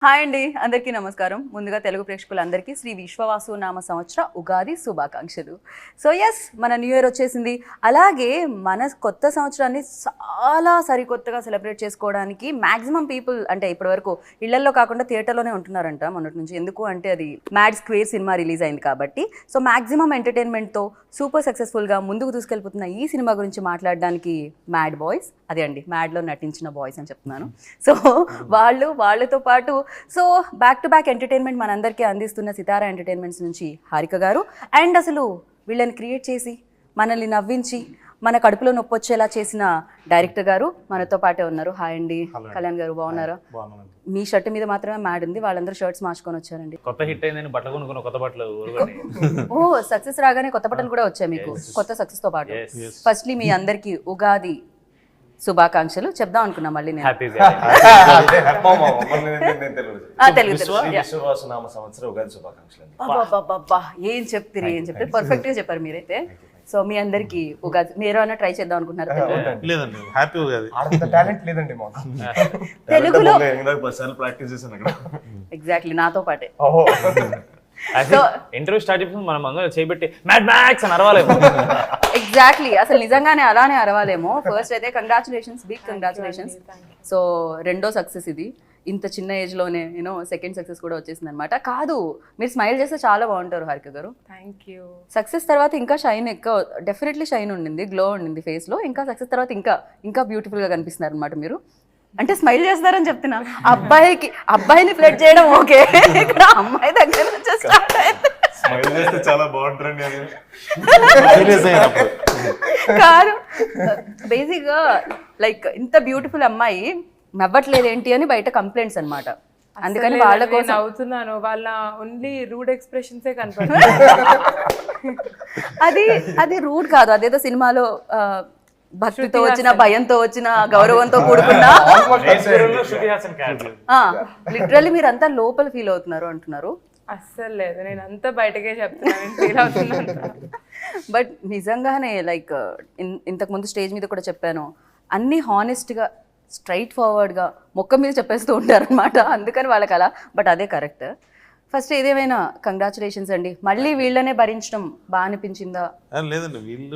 Hi అండి, అందరికీ నమస్కారం. ముందుగా తెలుగు ప్రేక్షకులందరికీ శ్రీ విశ్వవాసు నామ సంవత్సర ఉగాది శుభాకాంక్షలు. సో ఎస్, మన న్యూ ఇయర్ వచ్చేసింది. అలాగే మన కొత్త సంవత్సరాన్ని చాలా సరికొత్తగా సెలబ్రేట్ చేసుకోవడానికి మ్యాక్సిమం పీపుల్ అంటే ఇప్పటివరకు ఇళ్లలో కాకుండా థియేటర్లోనే ఉంటున్నారంట మొన్నటి నుంచి. ఎందుకు అంటే అది మ్యాడ్ స్క్వేర్ సినిమా రిలీజ్ అయింది కాబట్టి. సో మ్యాక్సిమం ఎంటర్టైన్మెంట్తో సూపర్ సక్సెస్ఫుల్గా ముందుకు తీసుకెళ్ళిపోతున్న ఈ సినిమా గురించి మాట్లాడడానికి మ్యాడ్ బాయ్స్, అదే అండి మ్యాడ్లో నటించిన బాయ్స్ అని చెప్తున్నాను. సో వాళ్ళతో పాటు so back to back entertainment మనందరికీ అందిస్తున్న సితారా ఎంటర్టైన్మెంట్స్ నుంచి హారిక గారు, అండ్ అసలు వీళ్ళని క్రియేట్ చేసి మనల్ని నవ్వించి మన కడుపులో నొప్పి వచ్చేలా చేసిన డైరెక్టర్ గారు మనతో పాటే ఉన్నారు. హాయ్ అండి. కళ్యాణ్ గారు బాగున్నారా? మీ షర్ట్ మీద మాత్రమే మ్యాడ్ ఉంది, వాళ్ళందరూ షర్ట్స్ మార్చుకొని వచ్చారండి. కొత్త హిట్ అయిందని బట్టలు కొనుక్కున్న కొత్త బట్టలు. ఓ సక్సెస్ రాగానే కొత్త బట్టలు కూడా వచ్చాయి మీకు, కొత్త సక్సెస్ తో పాటు. ఫస్ట్లీ మీ అందరికీ ఉగాది శుభాకాంక్షలు చెప్దాం అనుకున్నా. మళ్ళీ నేను ఏం చెప్తారు పర్ఫెక్ట్ గా చెప్పారు మీరైతే. సో మీ అందరికి ఉగాది మీరు అన్న ట్రై చేద్దాం అనుకుంటున్నారు? తెలుగులో ఎగ్జాక్ట్లీ నాతో పాటే. ఇంటర్వ్యూ స్టార్ట్ చేసి మనం అందరూ చేయబెట్టి మ్యాడ్ మ్యాక్స్ అని అరవాలేమో. ఎగ్జాక్ట్లీ, అసలు నిజంగానే అలానే అరవాలేమో. ఫస్ట్ అయితే కంగ్రాచులేషన్స్, బిగ్ కంగ్రాచులేషన్స్. సో రెండో సక్సెస్ ఇది, ఇంత చిన్న ఏజ్ లోనే యూనో సెకండ్ సక్సెస్ కూడా వచ్చేసింది అనమాట. కాదు, మీరు స్మైల్ చేస్తే చాలా బాగుంటారు హారిక గారు. Thank you. సక్సెస్ తర్వాత ఇంకా షైన్ ఎక్కువ, డెఫినెట్లీ షైన్ ఉండింది, గ్లో ఉండింది ఫేస్ లో. ఇంకా సక్సెస్ తర్వాత ఇంకా బ్యూటిఫుల్ గా కనిపిస్తున్నారు అనమాట మీరు. అంటే స్మైల్ చేస్తారని చెప్తున్నా. అబ్బాయిని ఫ్లడ్ చేయడం ఓకే, ఇక్కడ అమ్మాయి దగ్గర నుంచి స్టార్ట్ అయింది. చాలా బాగుంటుంది కాదు, బేసిక్ గా లైక్ ఇంత బ్యూటిఫుల్ అమ్మాయి నవ్వట్లేదు ఏంటి అని బయట కంప్లైంట్స్ అన్నమాట. అందుకని వాళ్ళ కోసం అవుతున్నాను, వాళ్ళ ఓన్లీ రూడ్ ఎక్స్ప్రెషన్సే కనపడుతుంది. అది రూడ్ కాదు, అదేదో సినిమాలో భక్తితో వచ్చిన, భయంతో వచ్చిన, గౌరవంతో కూడుకున్న, లిటరల్లీ మీరు అంతా లోపల ఫీల్ అవుతున్నారు అంటున్నారు. అస్సలు లేదు, నేను అంతా బయటకే చెప్తున్నాను, ఫీల్ అవుతున్నాను. బట్ నిజంగానే లైక్ ఇంతకు ముందు స్టేజ్ మీద కూడా చెప్పాను, అన్ని హానెస్ట్గా స్ట్రైట్ ఫార్వర్డ్గా మొక్క మీద చెప్పేస్తూ ఉంటారు అనమాట. అందుకని వాళ్ళకి అలా, బట్ అదే కరెక్ట్. ఫస్ట్ ఏదేమైనా కంగ్రాచులేషన్స్ అండి. మళ్ళీ వీళ్ళనే భరించడం బాగా అనిపించిందా? లేదండి, వీళ్ళు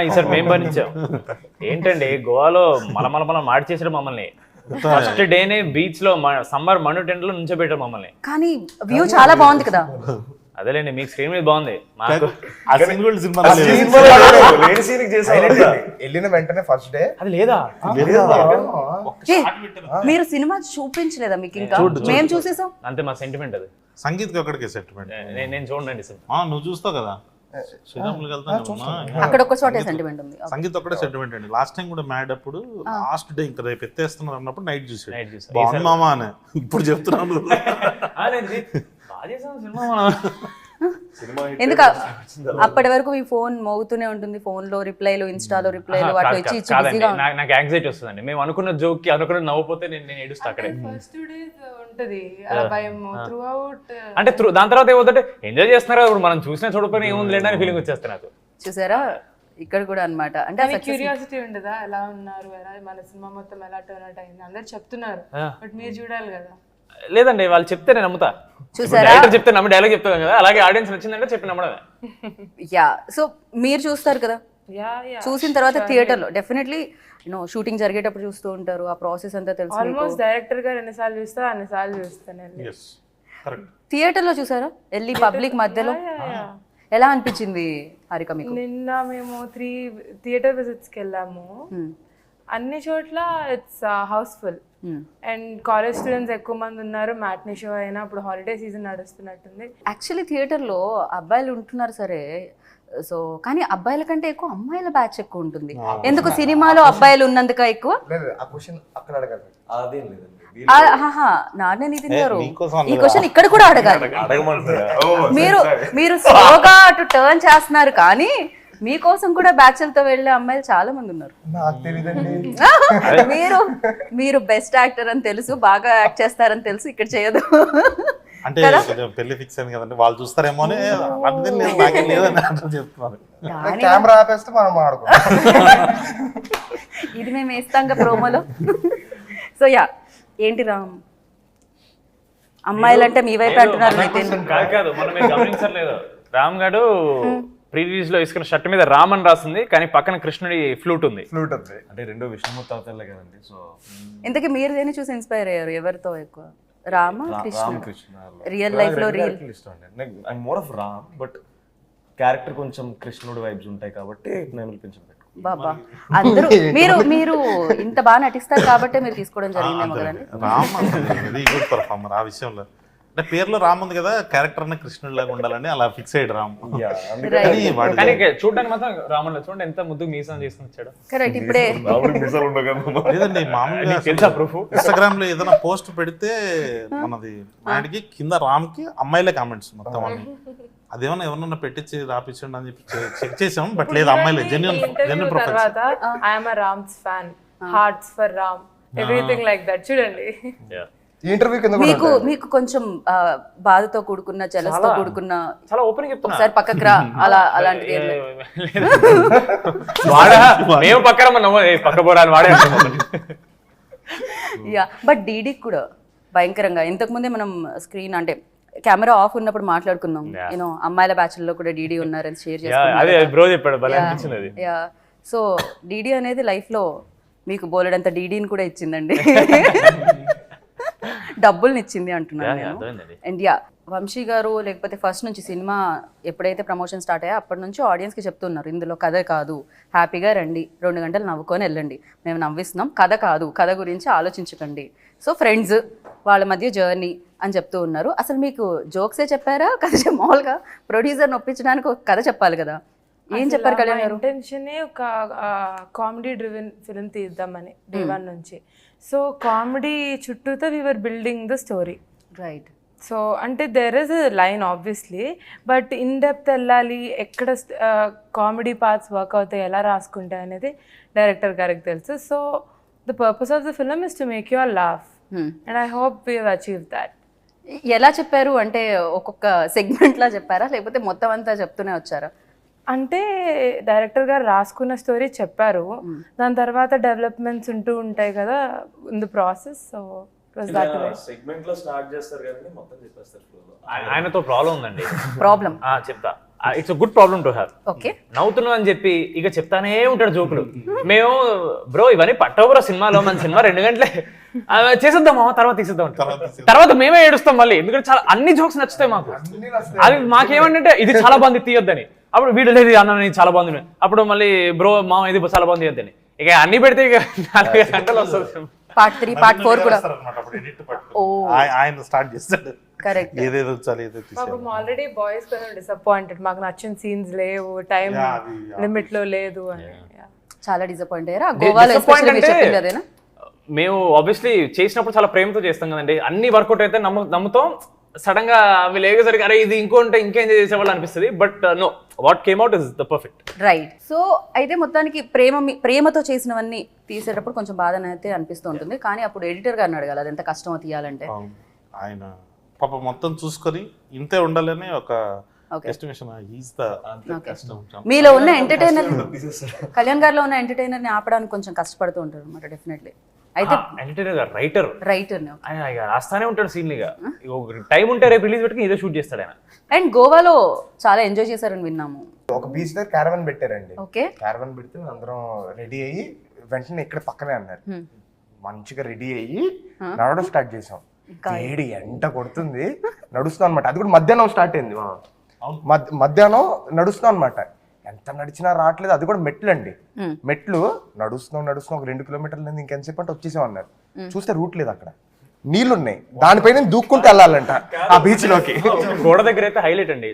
ఈసారి మేము భరించాం. ఏంటండి గోవాలో మలమల మాడి చేసాడు మమ్మల్ని. ఫస్ట్ డేనే బీచ్ లో సమ్మర్ మను టెంట్ లో నుంచోబెట్టారు మమ్మల్ని. కానీ వ్యూ చాలా బాగుంది కదా. అదేలేండి, మీకు స్క్రీన్ మీద బాగుంది, మాకు వెళ్ళిన వెంటనే ఫస్ట్ డే అది లేదా. మీరు సినిమా చూపించలేదా మీకు? ఇంకా మేము చూసేసాం అంతే, మా సెంటిమెంట్ అది. సంగీత్ ఒక్కడికే సెంటిమెంట్. నేను చూడండి నువ్వు చూస్తావు కదా, శ్రీరాములు అక్కడ ఒక చోటే సెంటిమెంట్ ఉంది. సంగీత్ ఒక్కడే సెంటిమెంట్ అండి. లాస్ట్ టైం కూడా మ్యాడ్ అప్పుడు లాస్ట్ డే ఇంకా రేపు ఎత్తేస్తున్నారు అన్నప్పుడు నైట్ చూసాడు బాగుంది మామా అని. ఇప్పుడు చెప్తున్నాను ఎందుకు అప్పటి వరకు మీ ఫోన్ మోగుతూనే ఉంటుంది, ఫోన్ లో రిప్లైలు, ఇన్స్టాలో రిప్లైలు వాటి ఇచ్చి బిజీగా. నాకు యాంగ్జైటీ వస్తుందండి, మేము అనుకున్న జోక్ కి అనుకున్న నవ్వుపోతే నేను ఏడుస్తా అక్కడే. ఫస్ట్ 2 days ఉంటది భయం త్రూ అవుట్. అంటే దాని తర్వాత ఏమవుతుంటే ఎంజాయ్ చేస్తున్నారు, ఇప్పుడు మనం చూసినా చూడకపోయినా ఏముంది లేండి అని ఫీలింగ్ వచ్చేస్తాను నాకు. చూసారా ఇక్కడ కూడా అన్నమాట. అంటే క్యూరియాసిటీ ఉండదా, ఎలా ఉన్నారు, ఎలా మన సినిమా మొత్తం ఎలా టర్న్ అవుట్ అయింది అందరు చెప్తున్నారు, బట్ మీరు చూడాలి కదా. లేదండి, వాళ్ళు చెప్తే నేను నమ్ముతా. చూసారా, చెప్తే నమ్మి డైలాగ్ చెప్తాను కదా, అలాగే ఆడియన్స్ నచ్చిందంటే చెప్పి నమ్మడమే. యా, సో మీరు చూస్తారు కదా, చూసిన తర్వాత థియేటర్ లో డెఫినెట్లీ షూటింగ్ జరిగేటప్పుడు చూస్తూ ఉంటారు, ఆ ప్రాసెస్ అంతా తెలుసు. ఆల్మోస్ట్ డైరెక్టర్ గారు ఎన్నిసార్లు చూస్తా అన్నిసార్లు చూస్తాను. థియేటర్ లో చూసారా వెళ్ళి పబ్లిక్ మధ్యలో? ఎలా అనిపించింది హారిక మీకు? నిన్న మేము 3 థియేటర్ విజిట్స్ కి వెళ్ళాము. అన్ని చోట్ల it's house full and college students ఎక్కువ మంది ఉన్నారు. మ్యాట్నీ షో అయినా ఇప్పుడు హాలిడే సీజన్ నడుస్తున్నట్టుంది. యాక్చువల్లీ థియేటర్లో అబ్బాయిలు ఉంటున్నారు సరే, సో కానీ అబ్బాయిల కంటే ఎక్కువ అమ్మాయిల బ్యాచ్ ఎక్కువ ఉంటుంది. ఎందుకు సినిమాలో అబ్బాయిలు ఉన్నందుక ఎక్కువ? నాన్న నితిన్ గారు ఈ క్వశ్చన్ ఇక్కడ కూడా అడగాలి. మీరు స్లోగా అటు టర్న్ చేస్తున్నారు, కానీ మీకోసం కూడా బ్యాచ్లతో వెళ్ళే అమ్మాయిలు చాలా మంది ఉన్నారు. మీరు బెస్ట్ యాక్టర్ అని తెలుసు, బాగా యాక్ట్ చేస్తారని తెలుసు, ఇక్కడ చేయదు అంటే పెళ్లి ఫిక్స్ అయింది కదండి, వాళ్ళు చూస్తారేమో అని చెప్తున్నారు. కెమెరా ఆపేస్తే మనం ఆడుకోవాలి. ఇది మేము వేస్తాం ప్రోమోలో. సో యా, ఏంటి రామ్ అమ్మాయిలంటే మీ వైపు అంటున్నారు నితిన్. కాదు మనం మీరు గమనించట్లేదు, రామ్ గారు ప్రీ రిలీజ్ లో వేసుకున్న షర్ట్ మీద రామ్ అని రాసింది, కానీ పక్కన కృష్ణుడి ఫ్లూట్ ఉంది. ఫ్లూట్ ఉంది. అంటే రెండో విష్ణుమూర్తి అవతారాలే కదండి. సో ఇంతకీ మీరు దేన్ని చూసి ఇన్స్పైర్ అయ్యారు? ఎవరితో ఎక్కువ? రామ కృష్ణ? రామకృష్ణ రియల్ లైఫ్ లో రియల్ ఇష్టం అండి. I more of Ram, but character కొంచెం కృష్ణుడు వైబ్స్ ఉంటాయి కాబట్టి నేను కొంచెం బాబా అందరూ మీరు మీరు ఇంత బాగా నటిస్తారు కాబట్టి మీరు తీసుకోవడం జరిగిందేమో కదండి. రామ్ వెరీ గుడ్ పర్ఫార్మర్ ఆ విషయంలో. అంటే పేరులో రామ్ ఉంది కదా, క్యారెక్టర్ అన్న కృష్ణుడి లాగా ఉండాలని అలా ఫిక్స్ అయ్యాడు రామ్. కానీ వాడు కానీ చూడడానికి మాత్రం రాముడు చూడండి ఎంత ముద్దు మీసం చేసుకుని వచ్చాడు. కరెక్ట్. ఇప్పుడే లేదండి మామూలుగా తెలుసా ప్రూఫ్? ఇన్స్టాగ్రామ్ లో ఏదైనా పోస్ట్ పెడితే మనది మ్యాడ్కి కింద రామ్ కి అమ్మాయిలే కామెంట్స్ మొత్తం అన్ని. అదేమన్నా ఎవరన్నా పెట్టించి రాపించండి అని చెప్పి చెక్ చేసాం, బట్ లేదు అమ్మాయిలే. Genuine profile. తర్వాత I'm Ram's fan, hearts for Ram, everything like that. చూడండి ఈ ఇంటర్వ్యూ కింద మీకు మీకు కొంచెం బాధతో కూడుకున్న జలస్ తో కూడుకున్న చాలా ఓపెన్ చెప్తున్నా. ఒకసారి పక్కకు రా అలా అలాంటిది ఏం లేదు. వాడా మేము పక్కన ఉన్నాము, పక్క పోరాని వాడే. యా బట్ డీడీ కూడా భయంకరంగా ఇంతకు ముందే మనం స్క్రీన్ అంటే కెమెరా ఆఫ్ ఉన్నప్పుడు మాట్లాడుకున్నాం, యూనో అమ్మాయిల బ్యాచ్ లో కూడా డీడీ ఉన్నారని షేర్ అదే బ్రో చెప్పాడు, భలే అనిపించింది అది. యా సో డీడీ అనేది లైఫ్ లో మీకు బోలెడంత డీడీని కూడా ఇచ్చిందండి. డబ్బుల్ని ఇచ్చింది అంటున్నాను నేను. అండ్ యా వంశీ గారు లేకపోతే ఫస్ట్ నుంచి సినిమా ఎప్పుడైతే ప్రమోషన్ స్టార్ట్ అయ్యా అప్పటి నుంచి ఆడియన్స్కి చెప్తున్నారు, ఇందులో కథ కాదు, హ్యాపీగా రండి, 2 గంటలు నవ్వుకొని వెళ్ళండి, మేము నవ్విస్తున్నాం, కథ కాదు, కథ గురించి ఆలోచించకండి, సో ఫ్రెండ్స్ వాళ్ళ మధ్య జర్నీ అని చెప్తూ ఉన్నారు. అసలు మీకు జోక్సే చెప్పారా కథ? మామూలుగా ప్రొడ్యూసర్ని ఒప్పించడానికి ఒక కథ చెప్పాలి కదా, ఏం చెప్పారు కళ్యాణ్ గారు? ఇంటెన్షనే ఒక కామెడీ డ్రివెన్ ఫిల్మ్ తీద్దామని డే 1 నుంచి. సో కామెడీ చుట్టూతో we are building the story. Right. So అంటే there is a line obviously, but in depth వెళ్ళాలి, ఎక్కడ కామెడీ పార్ట్స్ వర్క్ అవుతాయి, ఎలా రాసుకుంటాయి అనేది డైరెక్టర్ గారికి తెలుసు. So the purpose of the film is to make you or laugh, and I hope we have achieve that. ఎలా చెప్పారు అంటే ఒక్కొక్క సెగ్మెంట్లా చెప్పారా లేకపోతే మొత్తం అంతా చెప్తూనే వచ్చారా? అంటే డైరెక్టర్ గారు రాసుకున్న స్టోరీ చెప్పారు, దాని తర్వాత డెవలప్మెంట్స్ ఉంటూ ఉంటాయి కదా in the process. So segment లో స్టార్ట్ చేస్తారు కానీ మొత్తం చెప్పేస్తారు. ఆయనతో ప్రాబ్లం ఉందండి. ప్రాబ్లం చెప్తా. It's good problem to have. Okay. నవ్వుతున్నాం అని చెప్పి ఇక చెప్తానే ఉంటాడు జోకులు. మేము బ్రో ఇవన్నీ పట్టవురా సినిమాలో, మన సినిమా 2 గంటలే చేసేద్దామా, తర్వాత తీసేద్దాం, తర్వాత మేమే ఏడుస్తాం మళ్ళీ, ఎందుకంటే చాలా అన్ని జోక్స్ నచ్చుతాయి మాకు. అది మాకేమంటే ఇది చాలా బాగుంది తీయొద్దని, అప్పుడు వీడు లేదు అన్న చాలా బాగుంది, అప్పుడు మళ్ళీ బ్రో మా ఇది చాలా బాగుంది తీయొద్దని, ఇక అన్ని పెడితే ఇక 4 గంటలు వస్తుంది. పార్ట్ 3 పార్ట్ 4 కూడా ఆయన స్టార్ట్ చేస్తాడు. కరెక్ట్. ఏదేదో చాలు ఏదో తీసాడు. ఆల్రెడీ బాయ్స్ కొంచెం డిసప్పాయింటెడ్, మాకు నచ్చిన సీన్స్ లేవు, టైం లిమిట్ లో లేదు అని. చాలా డిసప్పాయింట్ అయ్యారా? గోవాలో ఎస్పెషల్లీ మీరు చెప్పింది అదేనా? మేము ఆబ్వియస్లీ చేసినప్పుడు చాలా ప్రేమతో చేస్తాం కదండి, అన్ని వర్కౌట్ అయితే నమ్ముతాం. సడన్ గా అవి లేకపోతే అరే ఇది ఇంకోంటే ఇంకేం చేసేవాళ్ళు అనిపిస్తుంది, but know what came out is the perfect. Right. So అయితే మొత్తానికి ప్రేమతో చేసినవన్నీ తీసేటప్పుడు కొంచెం బాధనైతే అనిపిస్తూ ఉంటుంది, కానీ అప్పుడు ఎడిటర్ గారిని అడగాలి అది ఎంత కష్టమో తీయాలంటే. ఆయన పాప మొత్తం చూసుకొని ఇంతే ఉండాలని ఒక ఎస్టిమేషన్. మీలో ఉన్న ఎంటర్టైనర్ కళ్యాణ్ గారిలో ఉన్న ఎంటర్టైనర్ ని ఆపడానికి కొంచెం కష్టపడుతూ ఉంటారు అనమాట డెఫినెట్లీ. అయితే రైటర్ రాస్తానే ఉంటాడు సీన్ గా, టైం ఉంటే రేపు రిలీజ్ పెట్టుకుని ఇదే షూట్ చేస్తాడు ఆయన. అండ్ గోవాలో చాలా ఎంజాయ్ చేశారని విన్నాము. ఒక బీచ్ దగ్గర క్యారవన్ పెట్టారండి. ఓకే. క్యారవన్ పెడితే అందరం రెడీ అయ్యి వెంటనే ఇక్కడ పక్కనే అన్నారు, మంచిగా రెడీ అయ్యి నడవడం స్టార్ట్ చేసాం. వేడి ఎంట కొడుతుంది, నడుస్తున్నాం అనమాట. అది కూడా మధ్యాహ్నం స్టార్ట్ అయింది, మధ్యాహ్నం నడుస్తున్నాం అనమాట. ఎంత నడిచినా రావట్లేదు, అది కూడా మెట్లు అండి. మెట్లు నడుస్తున్నాం ఒక 2 కిలోమీటర్లు ఇంకెంతసేపు అంటే వచ్చేసాం అన్నారు. చూస్తే రూట్ లేదు, అక్కడ నీళ్లున్నాయి, దానిపైన దూక్కుంటూ వెళ్ళాలంట ఆ బీచ్ లోకి. గోడ దగ్గర అయితే హైలైట్ అండి,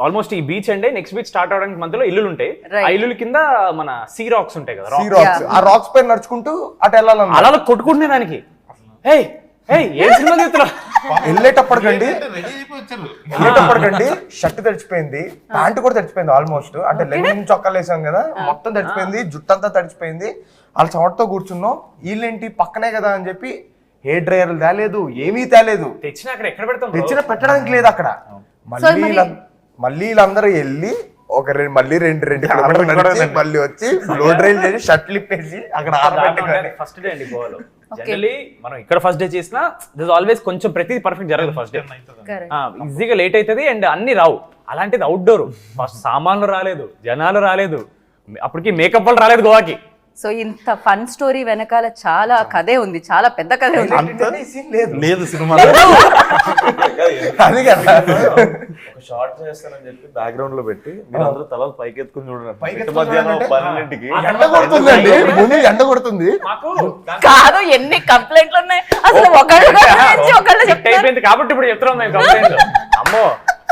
ఆల్మోస్ట్ ఈ బీచ్ అంటే నెక్స్ట్ బీచ్ స్టార్ట్ అవడానికి మధ్యలో ఇల్లులు ఉంటాయి, ఆ ఇల్లుల కింద మన సీ రాక్స్ ఉంటాయి కదా, సీ రాక్స్. ఆ రాక్స్ పైన నడుచుకుంటూ అటు వెళ్ళాలన్న, అలా కొట్టుకుంటున్నాయి దానికి. వెళ్ళేటప్పటికండి షర్ట్ తడిచిపోయింది, ప్యాంటు కూడా తడిచిపోయింది ఆల్మోస్ట్. అంటే లెనిన్ చొక్కాలు వేసాం కదా, మొత్తం తడిచిపోయింది, జుట్టంతా తడిచిపోయింది. వాళ్ళ చోటతో కూర్చున్నాం. వీళ్ళేంటి పక్కనే కదా అని చెప్పి హెయిర్ డ్రైయర్లు తేలేదు, ఏమీ తేలేదు, తెచ్చిన పెట్టడానికి లేదు అక్కడ. మళ్ళీ వీళ్ళందరూ వెళ్ళి మళ్ళీ రెండు కిలోమీటర్లు నడిచి మళ్ళీ వచ్చి లోడ్ రైల్ చేసి షర్ట్లు ఇప్పేసి అక్కడ ఆరబెట్టుకొని ఫస్ట్ డే అండి గోవాలో. జనరలీ మనం ఇక్కడ ఫస్ట్ డే చేసినా దిస్ ఆల్వేస్ కొంచెం ప్రతిదీ పర్ఫెక్ట్ జరగదు ఫస్ట్ డే. ఈజీగా లేట్ అవుతుంది అండ్ అన్ని రావు. అలాంటిది అవుట్డోర్, ఫస్ట్ సామాన్లు రాలేదు, జనాలు రాలేదు, అప్పటికి మేకప్ వాళ్ళు రాలేదు గోవాకి. సో ఇంత ఫన్ స్టోరీ వెనకాల చాలా కథే ఉంది, చాలా పెద్ద కథే ఉంది. లేదు సినిమా అది కదా ఒక షార్ట్ చేస్తానని చెప్పి బ్యాక్గ్రౌండ్ లో పెట్టి మీరు అందరూ తల పైకెత్తుకుని చూడండి. మధ్యాహ్నం 12కి ఎండ కొడుతుందండి, ముందు ఎండ కొడుతుంది. మాకు కాదు, ఎన్ని కంప్లైంట్లు ఉన్నాయి అసలు, ఒకళ్ళు అయిపోయింది కాబట్టి ఇప్పుడు చెప్తున్నాం మేము కంప్లైంట్. అమ్మో,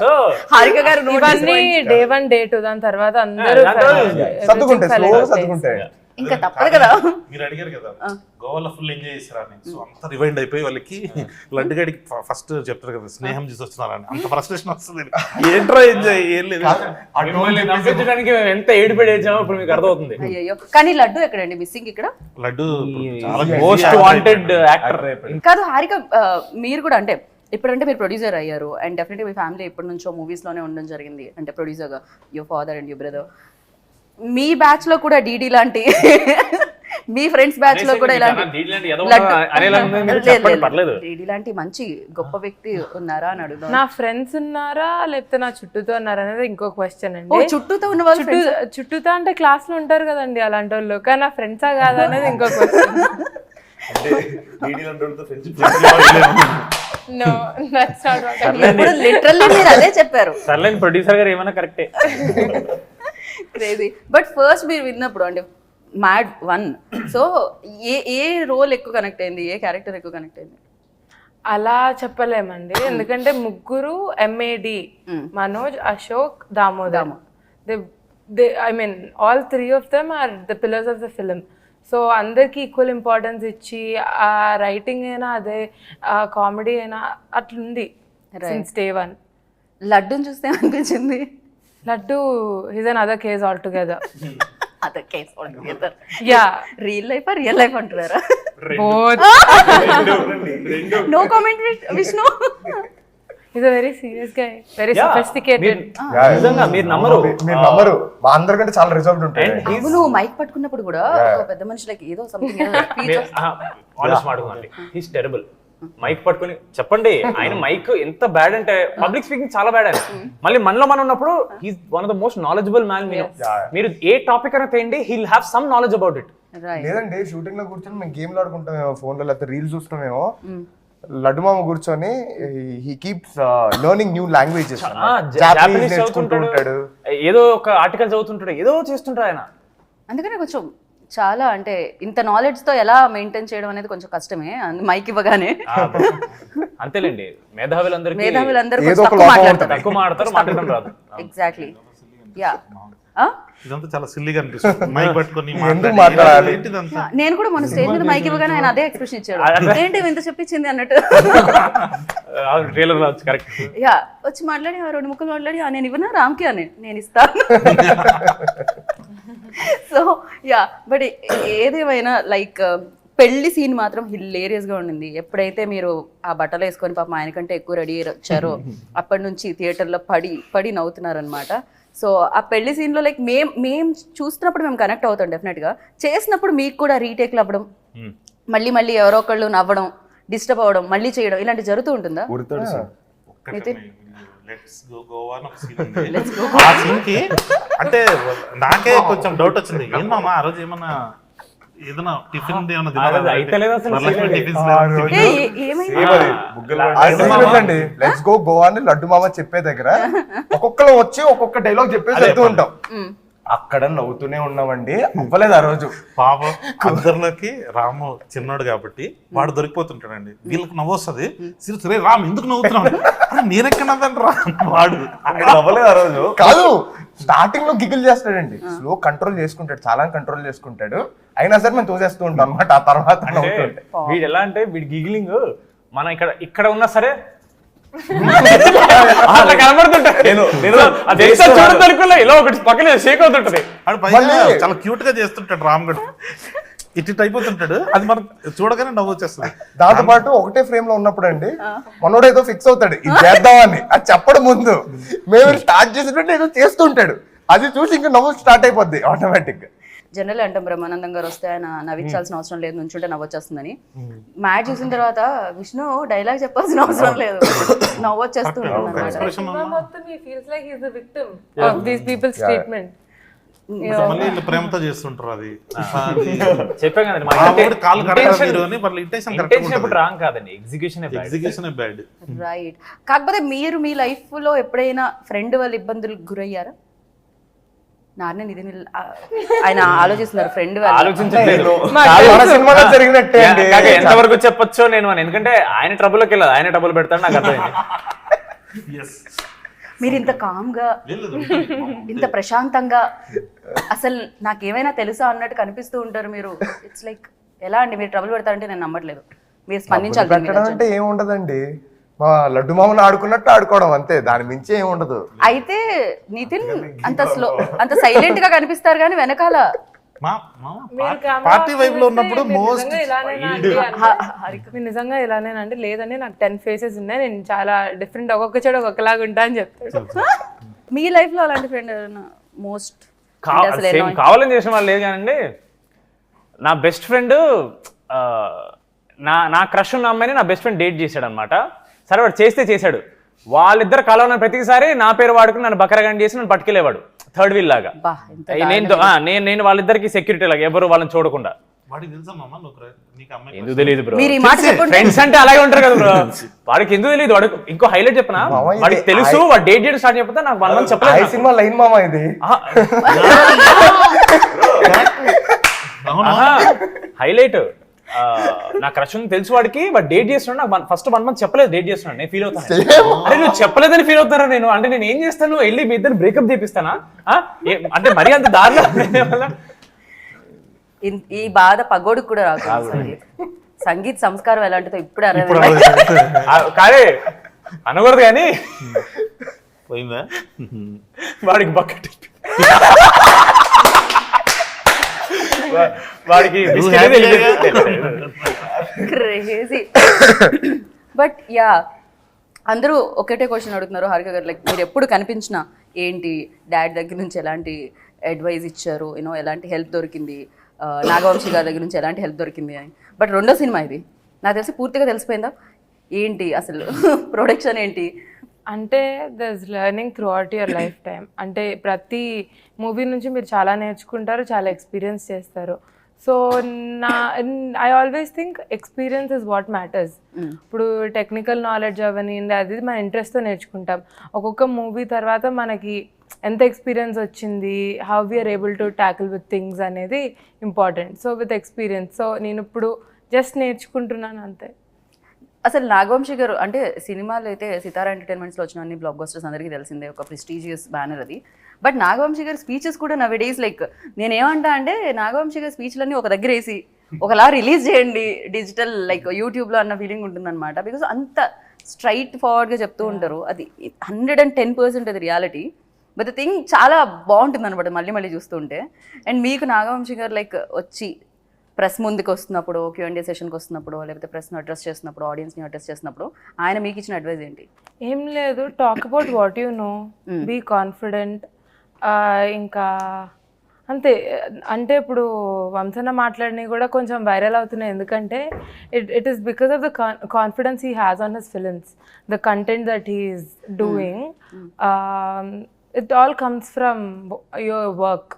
సో హారిక గారు ఇవన్నీ day 1 day 2 దాని తర్వాత అందరూ సర్దుకుంటాయి, స్లోగా సర్దుకుంటాయి. ఇంకా తప్పదు కదా. మీరు అడిగారు కదా గోవాలో ఫుల్ ఎంజాయ్ చేస్తారని, సో అంత రివైండ్ అయిపోయి వాళ్ళకి లడ్డుగాడికి ఫస్ట్ చెప్తారు కదా స్నేహం చేసి వచ్చినారని, అంత ఫ్రస్ట్రేషన్ వస్తుంది. ఏంట్రా ఎంజాయ్, ఏం లేదు. మిమ్మల్ని నవ్వించడానికి మేము ఎంత ఏడుపడి వేసామో ఇప్పుడు మీకు అర్థమవుతుంది. అయ్యో, కానీ లడ్డు ఎక్కడండి మిస్సింగ్ ఇక్కడ? లడ్డు చాలా మోస్ట్ వాంటెడ్ యాక్టర్. కాదు హారిక, మీరు కూడా అంటే ఇప్పుడంటే మీరు ప్రొడ్యూసర్ అయ్యారు అండ్ డెఫినెట్గా మీ ఫ్యామిలీ ఎప్పటి నుంచో మూవీస్లోనే ఉండడం జరిగింది, అంటే ప్రొడ్యూసర్గా your father and your brother. Me batch లో కూడా డీడీ లాంటి మీ ఫ్రెండ్స్ బ్యాచ్ లో కూడా ఇలాంటి డీడీ లాంటి మంచి గొప్ప వ్యక్తి ఉన్నారా అని అడుగుతాను. నా ఫ్రెండ్స్ ఉన్నారా లేకపోతే నా చుట్టూతో ఉన్నారా అనేది ఇంకో క్వశ్చన్ అండి. చుట్టూతో ఉన్న వాళ్ళు చుట్టూతో అంటే క్లాస్ లో ఉంటారు కదండి అలాంటి వాళ్ళు, కానీ నా ఫ్రెండ్సా కాదా అనేది ఇంకో question. No, that's not what I mean. Literally మీరు అదే చెప్పారు. సర్లేని ప్రొడ్యూసర్ గారు ఏమన్నా కరెక్టే. క్రేజీ. బట్ ఫస్ట్ మీరు విన్నప్పుడు అంటే మ్యాడ్ 1, సో ఏ రోల్ ఎక్కువ కనెక్ట్ అయింది, ఏ క్యారెక్టర్ ఎక్కువ కనెక్ట్ అయింది? అలా చెప్పలేమండి, ఎందుకంటే ముగ్గురు MAD, Manoj, Ashok, Damodar. I mean all 3 of them are the pillars of the film. So అందరికి ఈక్వల్ ఇంపార్టెన్స్ ఇచ్చి ఆ రైటింగ్ అయినా అదే, ఆ కామెడీ అయినా అట్లుంది సిన్స్ డే 1. లడ్డూని చూస్తే అనిపించింది laddu is another case altogether. Other case altogether. Yeah, real life అంటున్నారా? Both. No comment Vishnu. Is a very serious guy, very sophisticated. నిజంగా మీరు నమ్మరు, మా అందరికంటే చాలా రిజర్వ్డ్ ఉంటాయి. నువ్వు మైక్ పట్టుకున్నప్పుడు కూడా ఒక పెద్ద మనిషికి ఏదో సంథింగ్ హీస్ టెరబుల్. మైక్ పట్టుకుని చెప్పండి, ఆయన మైక్ ఎంత బ్యాడ్ అంటే పబ్లిక్ స్పీకింగ్ చాలా బ్యాడ్ ఆయన. మళ్ళీ మనలో మనం ఉన్నప్పుడు he's one of the most knowledgeable man. మీరు ఏ టాపిక్ అయినా తేండి, he'll have some knowledge about it. లేదండి, షూటింగ్ లో కూర్చొని మేము గేమ్లు ఆడుకుంటామేమో ఫోన్ లో, లేకపోతే రీల్స్ చూస్తామేమో, లడ్డు మామ కూర్చొని he keeps learning new languages. Japanese నేర్చుకుంటూ ఉంటాడు, ఏదో ఒక ఆర్టికల్ చదువుతుంటాడు, ఏదో చేస్తుంటాడు ఆయన. అందుకనే కొంచెం చాలా అంటే ఇంత నాలెడ్జ్ తో ఎలా మెయింటైన్ చేయడం అనేది కొంచెం కష్టమే మైక్ ఇవ్వగానే. అంతేలేండి, మేధావులందరూ తక్కువ మాట్లాడతారు, మాట్లాడడం రాదు. ఎగ్జాక్ట్లీ. యా, ఇదంతా చాలా సిల్లీగా అనిపిస్తుంది. మైక్ పట్టుకొని మాట్లాడాలి. నేను కూడా మన స్టేజ్ మీద మైక్ ఇవ్వగానే ఆయన అదే ఎక్స్ప్రెషన్ ఇచ్చాడు, ఏంటి ఇంత చెప్పించింది అన్నట్టు. కరెక్ట్. యా, వచ్చి మాట్లాడి 2 ముక్కలు మాట్లాడి నేను ఇవ్వనా రామ్కి అని, నేను ఇస్తాను. సో యా, బట్ ఏదేమైనా లైక్ పెళ్లి సీన్ మాత్రం హిలేరియస్ గా ఉండింది. ఎప్పుడైతే మీరు ఆ బట్టలు వేసుకొని పాపం ఆయన కంటే ఎక్కువ రెడీ వచ్చారో అప్పటి నుంచి థియేటర్లో పడి నవ్వుతున్నారనమాట. సో ఆ పెళ్లి సీన్లో లైక్ మేము చూస్తున్నప్పుడు మేము కనెక్ట్ అవుతాం డెఫినెట్గా. చేసినప్పుడు మీకు కూడా రీటేక్లు అవ్వడం, మళ్ళీ ఎవరో ఒకళ్ళు నవ్వడం, డిస్టర్బ్ అవ్వడం, మళ్ళీ చేయడం ఇలాంటి జరుగుతూ ఉంటుందా? లెట్స్ గో గోవా అని ఒక సీన్ ఉంది. ఆ సీన్ కి అంటే నాకే కొంచెం డౌట్ వచ్చింది, ఏం మామ ఆ రోజు ఏమన్నా ఏదైనా టిఫిన్ లెట్స్ గో గోవా అని లడ్డు మామ చెప్పే దగ్గర ఒక్కొక్కరు వచ్చి ఒక్కొక్క డైలాగ్ చెప్పేసి వెళ్తూ ఉంటాం. అక్కడ నవ్వుతూనే ఉన్నామండి, అవ్వలేదు ఆ రోజు. పాపం అందరిలోకి రాము చిన్నాడు కాబట్టి వాడు దొరికిపోతుంటాడండి, వీళ్ళకి నవ్వొస్తుంది. సరే రామ్ ఎందుకు నవ్వుతున్నాడు, నేనెక్కడ నవ్వండి రా వాడు అవ్వలేదు ఆ రోజు. కాదు, స్టార్టింగ్ లో గిగిల్ చేస్తాడండి, స్లో కంట్రోల్ చేసుకుంటాడు, చాలా కంట్రోల్ చేసుకుంటాడు, అయినా సరే మేము తోసేస్తూ ఉంటాం అనమాట. ఆ తర్వాత వీడు ఎలా అంటే వీడి గిగిలింగ్ మన ఇక్కడ ఉన్నా సరే ఇలా ఒకటి పక్కన షేక్ అవుతుంటది. చాలా క్యూట్ గా చేస్తుంటాడు రామ్ గడు, ఇటు అయిపోతుంటాడు, అది మనం చూడగానే నవ్వు వచ్చేస్తుంది. దాంతో పాటు ఒకటే ఫ్రేమ్ లో ఉన్నప్పుడు అండి మనోడు ఏదో ఫిక్స్ అవుతాడు ఇది చేద్దామని, అది చెప్పడం ముందు మేము స్టార్ట్ చేసేటట్టు ఏదో చేస్తుంటాడు, అది చూసి ఇంకా నవ్వు స్టార్ట్ అయిపోద్ది ఆటోమేటిక్ గా. జనరల్ అంటాం బ్రహ్మానందం గారు వస్తే ఆయన నవ్వించాల్సిన అవసరం లేదు, నుంచుంటే నవ్వొచ్చేస్తుందని. మ్యాచ్ చూసిన తర్వాత విష్ణు డైలాగ్ చెప్పాల్సిన అవసరం లేదు, నవ్వొచ్చేస్తూ ఉంటుంది అనమాట. సినిమా మొత్తం he feels like he's the victim of these people's treatment. మళ్ళీ వీళ్ళు ప్రేమతో చేస్తుంటారు అది చెప్పాం కదండి, ఆ ఊరు కాళ్ళు కడగరా మీరు అని వాళ్ళ ఇంటెన్షన్ కరెక్ట్ ఇంటెన్షన్ ఎప్పుడు రాంగ్ కాదండి, ఎగ్జిక్యూషన్ ఎగ్జిక్యూషన్ బ్యాడ్. రైట్. కాకపోతే మీరు మీ లైఫ్ లో ఎప్పుడైనా ఫ్రెండ్ వాళ్ళ ఇబ్బందులకు గురయ్యారా? నాన్న ఇది ఆయన ఆలోచిస్తున్నారు ఫ్రెండ్ వాళ్ళు. ఆలోచించట్లేదు. మన సినిమాలో జరిగినట్టే అండి. ఎంతవరకు చెప్పొచ్చో నేను అని, ఎందుకంటే ఆయన ట్రబుల్కి వెళ్ళదు, ఆయన ట్రబుల్ పెడతాడు, నాకు అర్థమైంది. మీరు ఇంత కామ్ గా ఇంత ప్రశాంతంగా అసలు నాకేమైనా తెలుసా అన్నట్టు కనిపిస్తూ ఉంటారు మీరు. ఇట్స్ లైక్ ఎలా అండి మీరు ట్రబుల్ పెడతారంటే నేను నమ్మట్లేదు. మీరు స్పందించాలి. పెట్టడం అంటే ఏముండదండి, మా లడ్డు మామను ఆడుకున్నట్టు ఆడుకోవడం అంతే, దాని మించి ఏముండదు. అయితే నితిన్ అంత సైలెంట్ గా కనిపిస్తారు కానీ వెనకాల పార్టీ వైబ్ లో ఉన్నప్పుడు మోస్ట్ మీరు నిజంగా ఇలానేనండి, లేదండి నాకు 10 ఫేసెస్ ఉన్నాయి, నేను చాలా డిఫరెంట్, ఒక్కొక్క చెడు ఒక్కొక్కలాగా ఉంటా అని చెప్తాడు. మీ లైఫ్ లో అలాంటి ఫ్రెండ్ మోస్ట్ కావాలని చేసిన వాళ్ళు లేదు కానండి. నా బెస్ట్ ఫ్రెండ్ నా క్రష్ ఉన్న అమ్మాయిని నా బెస్ట్ ఫ్రెండ్ డేట్ చేశాడు అనమాట. సరే వాడు చేశాడు, వాళ్ళిద్దరు కలవన ప్రతిసారి నా పేరు వాడుకుని నన్ను బకరగాని చేసి నన్ను పట్టుకెళ్ళేవాడు థర్డ్ వీల్ లాగా. నేను వాళ్ళిద్దరికి సెక్యూరిటీ లాగా, ఎవరు వాళ్ళని చూడకుండా. ఎందుకు తెలియదు బ్రో, ఫ్రెండ్స్ అంటే అలాగే ఉంటారు కదా బ్రో. వాడికి ఎందుకు తెలియదు, వాడు ఇంకో హైలైట్ చెప్పనా, వాడికి తెలుసు వాడు డేట్ చేయడం స్టార్ట్ చెప్పితే నాకు 1 month చెప్పలేదు. సినిమా లైన్ మామ ఇది హైలైట్. నా క్రష్ తెలుసు వాడికి, వాడు డేట్ చేస్తున్నాడు, నాకు ఫస్ట్ 1 month చెప్పలేదు డేట్ చేస్తున్నాడు. నేను ఫీల్ అవుతాను, అరే నువ్వు చెప్పలేదని ఫీల్ అవుతారా నేను, అంటే నేను ఏం చేస్తాను, వెళ్ళి మీ ఇద్దరు బ్రేకప్ చేపిస్తానా అంటే మరీ అంత దారిలో. ఈ బాధ పగోడికి కూడా రాదు. సంగీత్ సంస్కారం ఎలాంటిదో ఇప్పుడు కానీ అనకూడదు కానీ పోయిందా వాడికి బకెట్ వాడికి క్రేజీ. బట్ యా అందరూ ఒకటే క్వశ్చన్ అడుగుతున్నారు హారిక గారు, లైక్ మీరు ఎప్పుడు కనిపించినా ఏంటి డాడీ దగ్గర నుంచి ఎలాంటి అడ్వైజ్ ఇచ్చారు, యూనో ఎలాంటి హెల్ప్ దొరికింది, నాగవంశీ గారి దగ్గర నుంచి ఎలాంటి హెల్ప్ దొరికింది అని. బట్ రెండో సినిమా ఇది నాకు తెలిసి పూర్తిగా తెలిసిపోయిందా ఏంటి అసలు ప్రొడక్షన్ ఏంటి అంటే there is learning throughout your lifetime. అంటే ప్రతి మూవీ నుంచి మీరు చాలా నేర్చుకుంటారు, చాలా ఎక్స్పీరియన్స్ చేస్తారు. So I always think experience is what matters. ఇప్పుడు టెక్నికల్ నాలెడ్జ్ అవన్నీ అది మన ఇంట్రెస్ట్తో నేర్చుకుంటాం. ఒక్కొక్క మూవీ తర్వాత మనకి ఎంత ఎక్స్పీరియన్స్ వచ్చింది, how we are able to tackle with things అనేది important. So with experience, so నేను ఇప్పుడు జస్ట్ నేర్చుకుంటున్నాను అంతే. అసలు నాగవంశీ గారు అంటే సినిమాలు అయితే సితారా ఎంటర్టైన్మెంట్స్లో వచ్చిన అన్ని బ్లాక్ బస్టర్స్ అందరికీ తెలిసిందే, ఒక ప్రెస్టీజియస్ బ్యానర్ అది. బట్ నాగవంశీ గారి స్పీచెస్ కూడా నవ్ డేస్ లైక్ నేనేమంటా అంటే నాగవంశీ గారి స్పీచ్లన్నీ ఒక దగ్గర వేసి ఒకలా రిలీజ్ చేయండి డిజిటల్ లైక్ యూట్యూబ్లో అన్న ఫీలింగ్ ఉంటుందన్నమాట. బికాస్ అంత స్ట్రైట్ ఫార్వర్డ్గా చెప్తూ ఉంటారు, అది 110% అది రియాలిటీ. బట్ ద థింగ్ చాలా బాగుంటుంది అనమాట మళ్ళీ మళ్ళీ చూస్తుంటే. అండ్ మీకు నాగవంశీ గారు లైక్ వచ్చి ప్రెస్ ముందుకు వస్తున్నప్పుడు, Q&A సెషన్కి వస్తున్నప్పుడు, లేకపోతే ప్రెస్ను అడ్రస్ చేస్తున్నప్పుడు, ఆడియన్స్ని అడ్రస్ చేస్తున్నప్పుడు ఆయన మీకు ఇచ్చిన అడ్వైజ్ ఏంటి? ఏం లేదు, talk about what you know, be confident. ఇంకా అంతే. అంటే ఇప్పుడు వంశన మాట్లాడినవి కూడా కొంచెం వైరల్ అవుతున్నాయి, ఎందుకంటే it is because of the confidence he has on his films, the content that he is doing. It all comes from your work.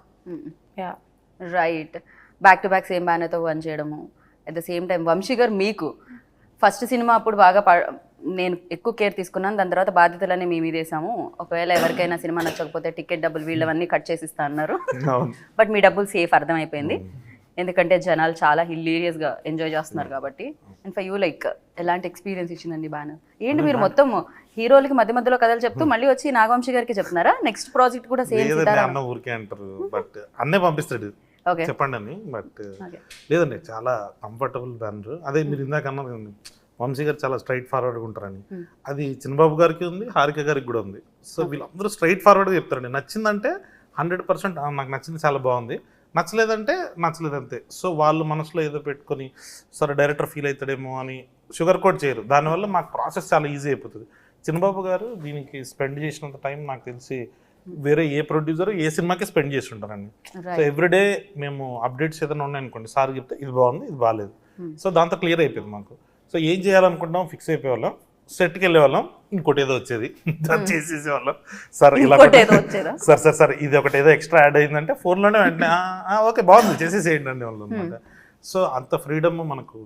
Yeah right. Back to back same బ్యానర్తో పని చేయడము, at the same time Vamshi garu మీకు first cinema అప్పుడు బాగా నేను ఎక్కువ care తీసుకున్నాను, దాని తర్వాత బాధ్యతలన్నీ మీ మీద వేసాము, ఒకవేళ ఎవరికైనా సినిమా నచ్చకపోతే టికెట్ డబ్బులు వీళ్ళవన్నీ కట్ చేసిస్తా అన్నారు. బట్ మీ డబ్బులు సేఫ్ అర్థమైపోయింది, ఎందుకంటే జనాలు చాలా హిల్లీరియస్గా ఎంజాయ్ చేస్తున్నారు కాబట్టి. అండ్ ఫర్ యూ లైక్ ఎలాంటి ఎక్స్పీరియన్స్ ఇచ్చిందండి బ్యానర్? ఏంటి మీరు మొత్తం హీరోలకి మధ్య మధ్యలో కథలు చెప్తూ మళ్ళీ వచ్చి నాగవంశీ గారికి చెప్తున్నారా నెక్స్ట్ ప్రాజెక్ట్ కూడా సేమ్? అన్న ఊరికే అంటారు, బట్ అన్నే పంపిస్తాడు చెప్పండి అని. బట్ లేదండి చాలా కంఫర్టబుల్ బ్యానర్. అదే మీరు ఇందాక అన్నారు కదండి వంశీ గారు చాలా స్ట్రైట్ ఫార్వర్డ్గా ఉంటారని, అది చిన్నబాబు గారికి ఉంది, హారిక గారికి కూడా ఉంది. సో వీళ్ళందరూ స్ట్రైట్ ఫార్వర్డ్గా చెప్తారండి. నచ్చిందంటే 100% నాకు నచ్చింది, చాలా బాగుంది, నచ్చలేదంటే నచ్చలేదంతే. సో వాళ్ళు మనసులో ఏదో పెట్టుకొని సరే డైరెక్టర్ ఫీల్ అవుతాడేమో అని షుగర్ కోట్ చేయరు, దానివల్ల మాకు ప్రాసెస్ చాలా ఈజీ అయిపోతుంది. చిన్నబాబు గారు దీనికి స్పెండ్ చేసినంత టైం నాకు తెలిసి వేరే ఏ ప్రొడ్యూసర్ ఏ సినిమాకి స్పెండ్ చేసి ఉంటారండి. సో ఎవ్రీడే మేము అప్డేట్స్ ఏదైనా ఉన్నాయనుకోండి, సార్ చెప్తే ఇది బాగుంది ఇది బాగాలేదు, సో దాంతో క్లియర్ అయిపోయింది మాకు. సో ఏం చేయాలనుకుంటాం ఫిక్స్ అయిపోయేవాళ్ళం, సెట్కి వెళ్ళేవాళ్ళం, ఇంకోటి ఏదో వచ్చేది చేసేసేవాళ్ళం. సార్ ఇలా సార్ ఇది ఒకటి ఏదో ఎక్స్ట్రా యాడ్ అయిందంటే ఫోన్లోనే వెంటనే ఓకే బాగుంది చేసేసేయండి అనే వాళ్ళు అనమాట. సో అంత ఫ్రీడమ్ మనకు.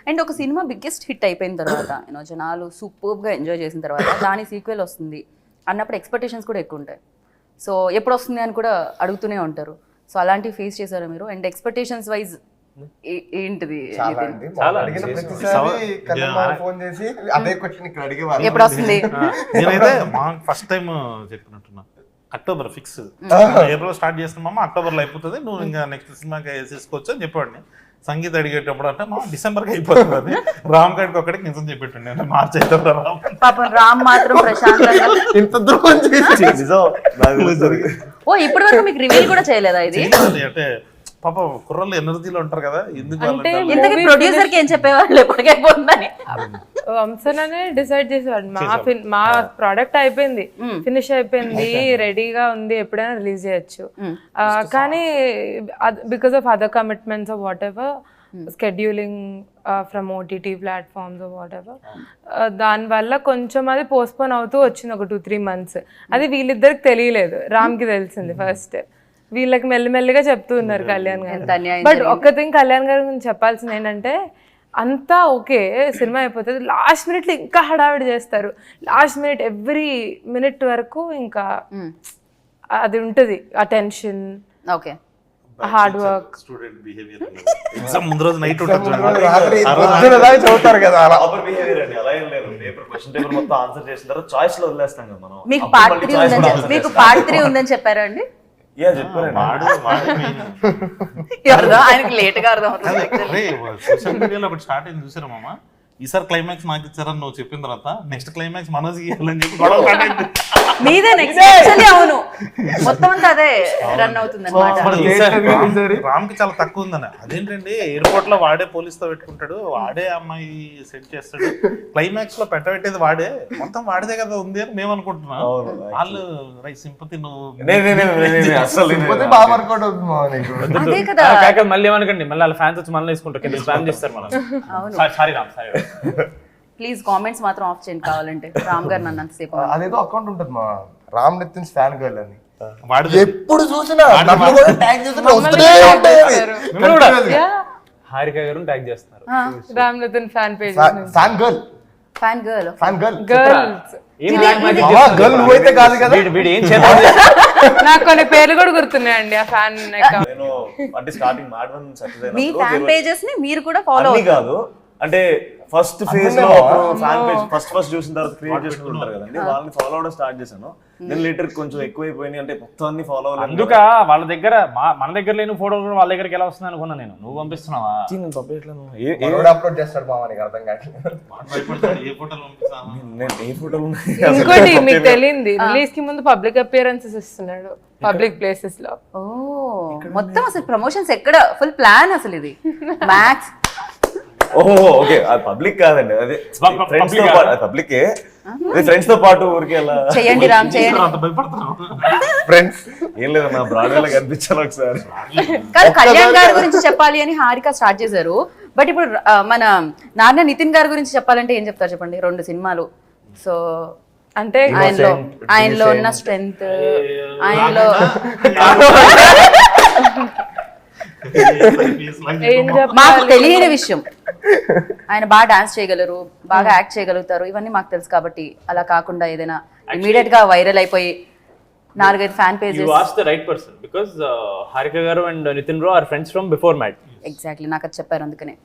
అండ్ ఒక సినిమా బిగ్గెస్ట్ హిట్ అయిపోయిన తర్వాత జనాలు సూపర్గా ఎంజాయ్ చేసిన తర్వాత దాని సీక్వెల్ వస్తుంది అన్నప్పుడు ఎక్స్పెక్టేషన్స్ కూడా ఎక్కువ ఉంటాయి. సో ఎప్పుడు వస్తుంది అని కూడా అడుగుతూనే ఉంటారు. సో అలాంటివి ఫేస్ చేశారు మీరు? అండ్ ఎక్స్పెక్టేషన్స్ వైజ్ ఏంటిది? ఫోన్ చేసి అదే క్వశ్చన్ ఇక్కడ అడిగేవారు, ఎప్పుడు వస్తుంది? నేనైతే మా ఫస్ట్ టైం చెప్పినట్టున్నా అక్టోబర్ ఫిక్స్, ఏప్రిల్ స్టార్ట్ చేస్తున్నామా అక్టోబర్లో అయిపోతుంది, నువ్వు ఇంకా నెక్స్ట్ సినిమాకి వేసేసుకోవచ్చు అని చెప్పాడు. సంగీత అడిగేటప్పుడు అంటే మా డిసెంబర్కి అయిపోతుంది అది. రామ్ గడికి ఒకటికి నిజం చెప్పేటండి, అంటే మార్చి అయితే పాపం రామ్ మాత్రం ప్రశాంతంగా ఇంత దూరం చేసి ఓ ఇప్పటి వరకు మీకు రివీల్ కూడా చేయలేదా ఇది? అంటే పాప కుర్రలు ఎనర్జీలో ఉంటారు కదా, ఎందుకు ఇంతకీ ప్రొడ్యూసర్ కి ఏం చెప్పేవాళ్ళు ఎప్పటికైపోతుందని? వంశననే డిసైడ్ చేసేవాడు, మా ప్రోడక్ట్ అయిపోయింది, ఫినిష్ అయిపోయింది, రెడీగా ఉంది, ఎప్పుడైనా రిలీజ్ చేయొచ్చు. కానీ because of other commitments of what ever, scheduling from OTT platforms what ever, దానివల్ల కొంచెం అది పోస్ట్పోన్ అవుతూ వచ్చింది ఒక 2-3 months. అది వీళ్ళిద్దరికి తెలియలేదు, రామ్కి తెలిసింది ఫస్ట్. వీళ్ళకి మెల్లిమెల్లిగా చెప్తూ ఉన్నారు కళ్యాణ్ గారు. బట్ ఒక్క థింగ్ కళ్యాణ్ గారి గురించి చెప్పాల్సింది ఏంటంటే, అంతా ఓకే సినిమా అయిపోతుంది, లాస్ట్ మినిట్లో ఇంకా హడావిడి చేస్తారు. లాస్ట్ మినిట్ ఎవ్రీ మినిట్ వరకు ఇంకా అది ఉంటుంది, ఆ tension, okay hard work. Student behaviour exam ముందు రోజు నైట్ ఉంటుంది, చదువుతారు కదా అలా. ప్రాపర్ బిహేవియర్ అండి, అలా ఏం లేదు. క్వశ్చన్ పేపర్ మొత్తం ఆన్సర్ చేసిన తర్వాత చాయిస్ లో వదిలేస్తాం కదా మనం. మీకు పార్ట్ 3 ఉందని చెప్పారా అండి? ఆయనకి లేట్ గా అర్థం అవుతుంది. సోషల్ మీడియాలో ఒకటి స్టార్ట్ అయింది చూసారా మామ, ఈసారి క్లైమాక్స్ నాకు ఇచ్చారని నువ్వు చెప్పిన తర్వాత నెక్స్ట్ క్లైమాక్స్ మనోజ్ ఇవ్వాలని చెప్పి గొడవ స్టార్ట్ అయింది. మీదే నెక్స్ట్ యాక్చువల్లీ. అవును, మొత్తం అంతా అదే రన్ అవుతుంది అన్నమాట. రామ్ కి చాలా తక్కువ ఉందని. అదేంటండి ఎయిర్పోర్ట్ లో వాడే పోలీస్ తో పెట్టుకుంటాడు, వాడే అమ్మాయి సెట్ చేస్తాడు, క్లైమాక్స్ లో పెట్టబెట్టేది వాడే, మొత్తం వాడిదే కదా ఉంది అని మేము అనుకుంటున్నాం. వాళ్ళు సింపతి అదే కదా. మళ్ళీ ఏమనకండి, మళ్ళీ వాళ్ళ ఫ్యాన్స్ వచ్చి మళ్ళీ వేసుకుంటారు, కింద స్పామ్ చేస్తారు మనం. Sorry Ram, sorry. Please comments మాత్రం ఆఫ్ చేయండి కావాలంటే. రామ్ గారు నన్ను అంతసేపు అదేదో అకౌంట్ ఉంటుంది మా రామ్ నితిన్ ఫ్యాన్ గర్ల్ అని, వాడు ఎప్పుడు చూసినా హారిక గారు ట్యాగ్ చేస్తున్నారు. Ram Nithin fan page, fan girl, fan girl, fan girl girls. Girl నువ్వైతే కాదు కదా. వీడు ఏం చేద్దాం, నాకు కొన్ని పేర్లు కూడా గుర్తున్నాయండి ఆ ఫ్యాన్. నేను అంటే స్టార్టింగ్ మాడవన్ సక్సెస్ మీ ఫ్యాన్ పేజెస్ ని మీరు కూడా ఫాలో అవుతారు కాదు, అంటే ఫస్ట్ ఫేజ్ లో ఫ్యాన్ పేజ్ ఫస్ట్ చూసిన తర్వాత క్రియేట్ చేసుకుంటారు కదండి, వాళ్ళని ఫాలో అవడం స్టార్ట్ చేశాను. నేను లేటర్ కొంచెం ఎక్కువైపోయింది, అంటే మొత్తం అన్ని ఫాలో అవ్వాలి. అందుక వాళ్ళ దగ్గర మన దగ్గర లేని ఫోటో కూడా వాళ్ళ దగ్గరికి ఎలా వస్తుంది అనుకున్నా నేను. నువ్వు పంపిస్తున్నావా? నేను పంపించలేను. అప్లోడ్ చేస్తాడు బావ, నీకు అర్థం కాదు. నేను ఏ ఫోటోలు ఇంకోటి మీకు తెలియంది, రిలీజ్ కి ముందు పబ్లిక్ అపియరెన్సెస్ ఇస్తున్నాడు పబ్లిక్ ప్లేసెస్ లో. ఓ మొత్తం అసలు ప్రమోషన్స్ ఎక్కడ ఫుల్ ప్లాన్ అసలు ఇది మ్యాక్స్. ఓహో ఓకే, అది పబ్లిక్ కాదండి, అదే ఫ్రెండ్స్ తో పాటు. పబ్లికే, ఫ్రెండ్స్ తో పాటు ఊరికి అలా చేయండి రామ్, చేయండి. ఫ్రెండ్స్ ఏం లేదు, నా బ్రాడ్వేలో కనిపించాలి ఒకసారి. కాదు, కళ్యాణ్ గారి గురించి చెప్పాలి అని హారిక స్టార్ట్ చేశారు. బట్ ఇప్పుడు మన నాన్న నితిన్ గారి గురించి చెప్పాలంటే ఏం చెప్తారు చెప్పండి? 2 సినిమాలు. సో అంటే ఆయనలో ఉన్న స్ట్రెంగ్త్, ఆయనలో మాకు తెలియని విషయం, ఆయన బాగా డాన్స్ చేయగలరు, బాగా యాక్ట్ చేయగలుగుతారు, ఇవన్నీ మాకు తెలుసు. కాబట్టి అలా కాకుండా ఏదైనా ఇమీడియట్ గా వైరల్ అయిపోయి 4-5 fan pages. You asked the right person because Harika garu and Nithin bro are friends from before MAD. Exactly, నాకు అది చెప్పారు అందుకనే.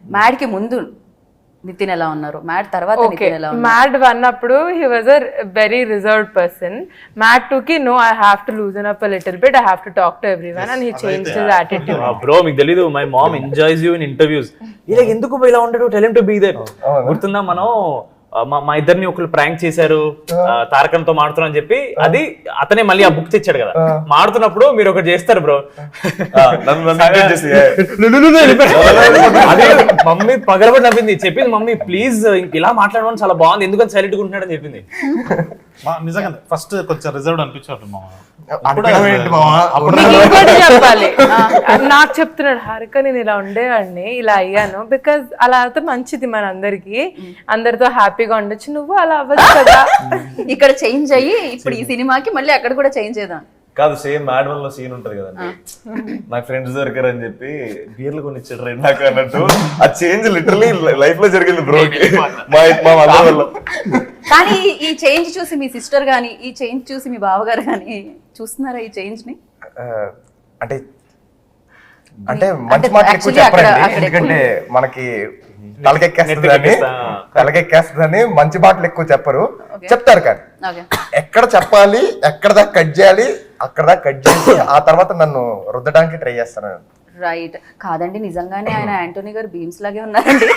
మ్యాడ్ కి ముందు నితిన్ ఎలా ఉన్నారు, మ్యాడ్ తర్వాత నితిన్ ఎలా ఉన్నారు? మ్యాడ్ 1 అప్పుడు he was a very reserved person. Mad 2 కి no, I have to loosen up a little bit, I have to talk to everyone and he changed his attitude. Bro మీకు తెలీదు, my mom enjoys you in interviews. ఇలా ఎందుకు ఇలా ఉంటాడు, tell him to be there. గుర్తుందా, మనం మా ఇద్దరిని ఒకళ్ళు ప్రాంక్ చేశారు తారకంతో మాడుతున్నా అని చెప్పి, అది అతనే మళ్ళీ ఆ బుక్ తెచ్చాడు కదా. మాడుతున్నప్పుడు మీరు ఒకటి చేస్తారు బ్రో, అదే మమ్మీ పగలబడి నవ్వింది, చెప్పింది మమ్మీ ప్లీజ్ ఇలా మాట్లాడమని, చాలా బాగుంది, ఎందుకని సైలెంట్ గా ఉంటున్నాడని చెప్పింది. నిజంగా ఫస్ట్ కొంచెం రిజర్వ్డ్ అనిపించాడు మా అడగడం ఏంటి మావా? మీకు ఇంకోటి చెప్పాలి, నాకు చెప్తున్నాడు హారిక నేను ఇలా ఉండేవాడిని ఇలా అయ్యాను బికాజ్ అలా అయితే మంచిది మన అందరికి, అందరితో హ్యాపీగా ఉండొచ్చు, నువ్వు అలా అవ్వచ్చు కదా. ఇక్కడ చేంజ్ అయ్యి ఇప్పుడు ఈ సినిమాకి మళ్ళీ అక్కడ కూడా చేంజ్ చేద్దాం. కాదు, సేమ్ మ్యాడ్ వన్ లో సీన్ ఉంటది కదండి, నాకు ఫ్రెండ్స్ దొరికారు అని చెప్పి బీర్లు కొని ఇచ్చాడు రెండు నాకు అన్నట్టు, ఆ చేంజ్ లిటరలీ లైఫ్ లో జరిగింది బ్రోకి మా మదర్ వల్ల. కానీ ఈ చేంజ్ చూసి మీ సిస్టర్ గానీ, ఈ చేంజ్ చూసి మీ బావగారు గానీ చూస్తున్నారా ఈ చేంజ్ ని? అంటే అంటే మంచి మాటలు ఎక్కువ actually చెప్పరండి, అక్కడ ఎందుకంటే మనకి తలకెక్కేస్తుందని మంచి మాటలు ఎక్కువ చెప్పరు, చెప్తారు కానీ ఓకే ఎక్కడ చెప్పాలి ఎక్కడ దాకా కట్ చేయాలి అక్కడ దాకా కట్ చేసి ఆ తర్వాత నన్ను రుద్దడానికి ట్రై చేస్తాను. రైట్. కాదండి నిజంగానే ఆయన యాంటోనీ గారు బీమ్స్ లాగే ఉన్నారండి.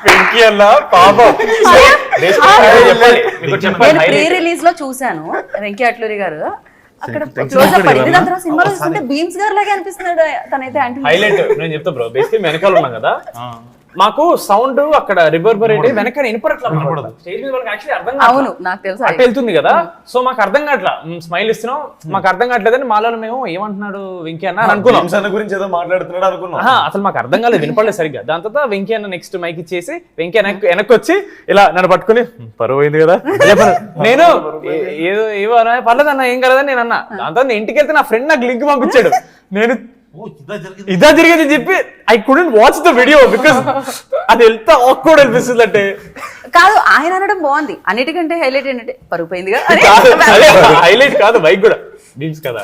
వెంకీ అన్న పాపం. నేను ప్రీ రిలీజ్ లో చూసాను వెంకీ అట్లూరి గారు అక్కడ క్లోజ్ అప్ పడింది, దాని తర్వాత సినిమాలో చూస్తుంటే బీమ్స్ గారు లాగే అనిపిస్తున్నాడు తనైతే. యాంటోనీ హైలైట్ నేను చెప్తా బ్రో, బేసిక్ వెనకాల ఉన్నాం కదా, మాకు సౌండ్ అక్కడ రివర్బరేట్ వెనక వినపడట్లా, స్టేజ్ మీద వాళ్ళకి యాక్చువల్లీ అర్థం కాదు. అవును నాకు తెలుసు అట్లా వెళ్తుంది కదా, సో మాకు అర్థం కావట్లా, స్మైల్ ఇస్తున్నాం మాకు అర్థం కావట్లేదని మాలో మేము ఏమంటున్నాడు వెంకీ అన్న అనుకున్నాం, అన్న గురించి ఏదో మాట్లాడుతున్నాడు అనుకున్నాం. అసలు మాకు అర్థం కాలేదు, వినపడలేదు సరిగ్గా. దాని తర్వాత వెంకీ అన్న నెక్స్ట్ మైక్ ఇచ్చేసి వెంకీ వెనక్కి వచ్చి ఇలా నన్ను పట్టుకుని పరువు అయింది కదా నేను ఏదో ఏవో పర్లేదన్న ఏం కలదని నేను అన్నా. దాని తర్వాత ఇంటికి వెళ్తే నా ఫ్రెండ్ నాకు లింక్ పంపించాడు, నేను ఇదా జరిగేది చెప్పి I couldn't watch the video because అది ఎంత ఆక్వర్డ్ అనిపిస్తుంది అంటే. కాదు ఆయన అనడం బాగుంది, అన్నిటికంటే హైలైట్ ఏంటంటే పరుగు పోయిందిగా. హైలైట్ కాదు బైక్ కూడా బీమ్స్ కదా.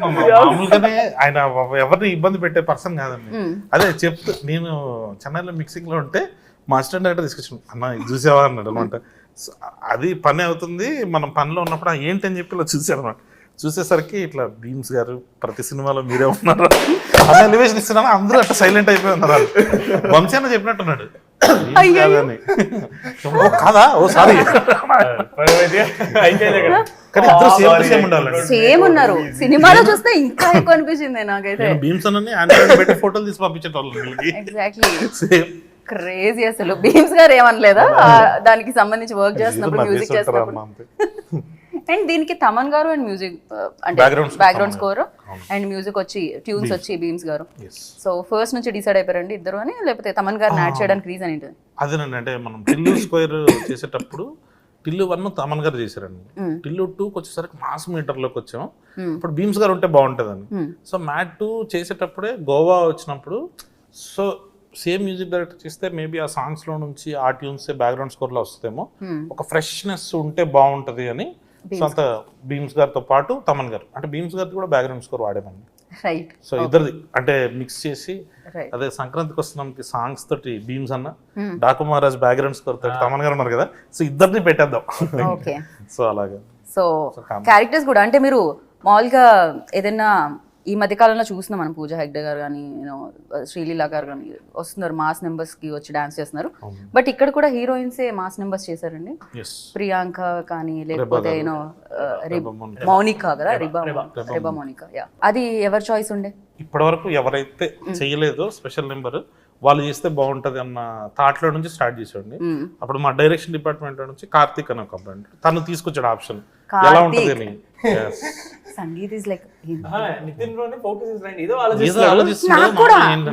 మామూలుగానే ఆయన ఎవరిని ఇబ్బంది పెట్టే పర్సన్ కాదండి. అదే చెప్తూ నేను చెన్నైలో మిక్సింగ్ లో ఉంటే మా అసిస్టెంట్ డైరెక్టర్ తీసుకొచ్చాను, అన్న ఇది చూసావా అన్నాడు అనమాట. అది పని అవుతుంది, మనం పనిలో ఉన్నప్పుడు ఏంటి అని చెప్పి ఇలా చూసాను అనమాట. చూసేసరికి ఇట్లా భీమ్స్ గారు ప్రతి సినిమాలో మీరే ఉన్నారు అన్న ఎలివేషన్ ఇస్తున్నాను, అందరూ అట్లా సైలెంట్ అయిపోయి ఉన్నారు. వంశీ అన్న చెప్పినట్టున్నాడు కాదని, కాదా ఓ సారీ కానీ ఇద్దరు సేమ్ ఉండాలి. సేమ్ ఉన్నారు, సినిమాలో చూస్తే ఇంకా ఎక్కువ అనిపించింది నాకైతే. భీమ్స్ అన్న ఆండ్రాయిడ్ పెట్టి ఫోటోలు తీసి పంపించేటోళ్ళు. Exactly same crazy. అసలు భీమ్స్ గారు ఏమనలేదా దానికి సంబంధించి వర్క్ చేస్తున్నప్పుడు, మ్యూజిక్ చేస్తున్నప్పుడు? అండ్ దీనికి తమన్ గారు అండ్ మ్యూజిక్ అంటే బ్యాక్గ్రౌండ్ స్కోర్ అండ్ మ్యూజిక్ వచ్చి ట్యూన్స్ వచ్చి భీమ్స్ గారు. సో ఫస్ట్ నుంచి డిసైడ్ అయిపోయారండి ఇద్దరు అని, లేకపోతే తమన్ గారిని యాడ్ చేయడానికి రీజన్ ఏంటి? అదేనండి, అంటే మనం టిల్లు స్క్వేర్ చేసేటప్పుడు టిల్లు 1 తమన్ గారు చేశారండి, టిల్లు 2 వచ్చేసరికి మాస్ మీటర్ లోకి వచ్చాం, ఇప్పుడు భీమ్స్ గారు ఉంటే బాగుంటుందని. సో మ్యాట్ 2 చేసేటప్పుడే గోవా వచ్చినప్పుడు, సో సేమ్ మ్యూజిక్ డైరెక్టర్ చేస్తే మేబీ ఆ సాంగ్స్ లో నుంచి ఆ ట్యూన్స్ బ్యాక్గ్రౌండ్ స్కోర్ లో వస్తుందేమో, ఒక ఫ్రెష్నెస్ ఉంటే బాగుంటది అని. సో అంత భీమ్స్ గారితో పాటు తమన్ గారు, అంటే భీమ్స్ గారి కూడా బ్యాక్గ్రౌండ్ స్కోర్ వాడేమండి. రైట్. సో ఇద్దరిది అంటే మిక్స్ చేసి, అదే సంక్రాంతికి వస్తున్నాంకి సాంగ్స్ తోటి భీమ్స్ అన్న, డాకు మహారాజ్ బ్యాక్గ్రౌండ్ స్కోర్ తోటి తమన్ గారు ఉన్నారు కదా, సో ఇద్దరిని పెట్టేద్దాం. ఓకే. సో అలాగే. సో క్యారెక్టర్స్ కూడా అంటే మీరు మామూలుగా ఏదైనా ఈ మధ్యకాలంలో చూస్తున్నాం మనం, పూజా హెగ్డే గారు కానీ శ్రీలీల గారు కానీ వస్తున్నారు, మాస్ నెంబర్స్ కి వచ్చి డాన్స్ చేస్తున్నారు. బట్ ఇక్కడ కూడా హీరోయిన్సే మాస్ నెంబర్స్ చేశారండి. ప్రియాంక కానీ లేకపోతే మౌనికా కదా, రిబా మౌనికా. అది ఎవరి చాయిస్ ఉండే? ఇప్పటి వరకు ఎవరైతే చేయలేదో స్పెషల్ నెంబర్ వాళ్ళు చేస్తే బాగుంటది అన్న థాట్ లో నుంచి స్టార్ట్ చేసాడు. అప్పుడు మా డైరెక్షన్ డిపార్ట్మెంట్ నుంచి కార్తీక్ అని ఒక అబ్బాయి తను తీసుకొచ్చాడు ఆప్షన్ ఎలా ఉంటది అని. సంగీత్ ఇస్ లైక్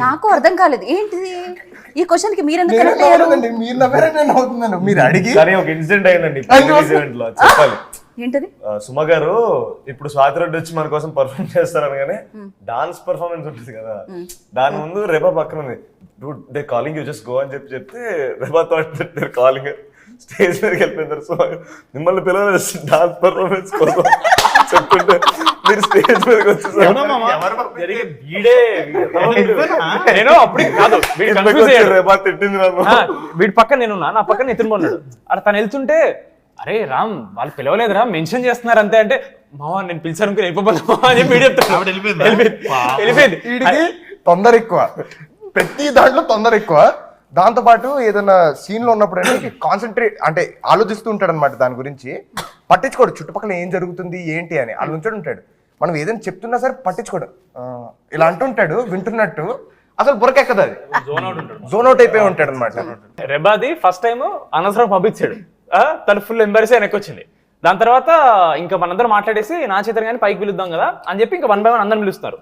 నాకు అర్థం కాలేదు ఏంటిది ఈ క్వశ్చన్ కి. మీరు మీరు అడిగి కానీ ఒక ఇన్సిడెంట్ అయిందండి ఈవెంట్ లో, చెప్పాలి. ఏంటది? సుమ గారు ఇప్పుడు స్వాతి రెడ్డి వచ్చి మన కోసం పర్ఫార్మ్ చేస్తారనగానే డాన్స్ పర్ఫార్మెన్స్ ఉంటుంది కదా, దాని ముందు రెబా పక్కన ఉంది, they calling you just go అని చెప్తే రెబా థాట్ కాలింగ్ స్టేజ్ మీదకి వెళ్ళిపోయింది. సుమ మిమ్మల్ని పిల్లలు డాన్స్ పర్ఫార్మెన్స్ కోసం చెప్తుంటే మీరు స్టేజ్ మీదకి వచ్చేసారు. రెబా తిట్టింది వీడి పక్కన నేను నా పక్కన నితిన్ ఉన్నాడు, అక్కడ తను వెళ్తుంటే అరే రామ్ వాళ్ళు పిలవలేదురా మెన్షన్ చేస్తున్నారు అంతే అంటే, మావా నేను పిలిచాను వెళ్ళిపోయింది. వీడికి తొందర ఎక్కువ, ప్రతి దాంట్లో తొందర ఎక్కువ. దాంతో పాటు ఏదైనా సీన్ లో ఉన్నప్పుడు అంటే కాన్సన్ట్రేట్ అంటే ఆలోచిస్తూ ఉంటాడు అనమాట, దాని గురించి పట్టించుకోడు, చుట్టుపక్కల ఏం జరుగుతుంది ఏంటి అని ఆలోచించాడు ఉంటాడు. మనం ఏదైనా చెప్తున్నా సరే పట్టించుకోడు, ఇలా అంటుంటాడు వింటున్నట్టు, అసలు బురకెక్కదు అది, జోన్ అవుట్ ఉంటాడు. జోన్ అవుట్ అయిపోయి ఉంటాడు అనమాట. రెబాది ఫస్ట్ టైం అనవసరం పంపించాడు, తను ఫుల్ ఎంబర్సీ వెనక్కి వచ్చింది. దాని తర్వాత ఇంకా మనందరం మాట్లాడేసి నా చేతన్ గారిని పైకి పిలుద్దాం కదా అని చెప్పి ఇంకా 1 by 1 అందరం పిలుస్తున్నారు.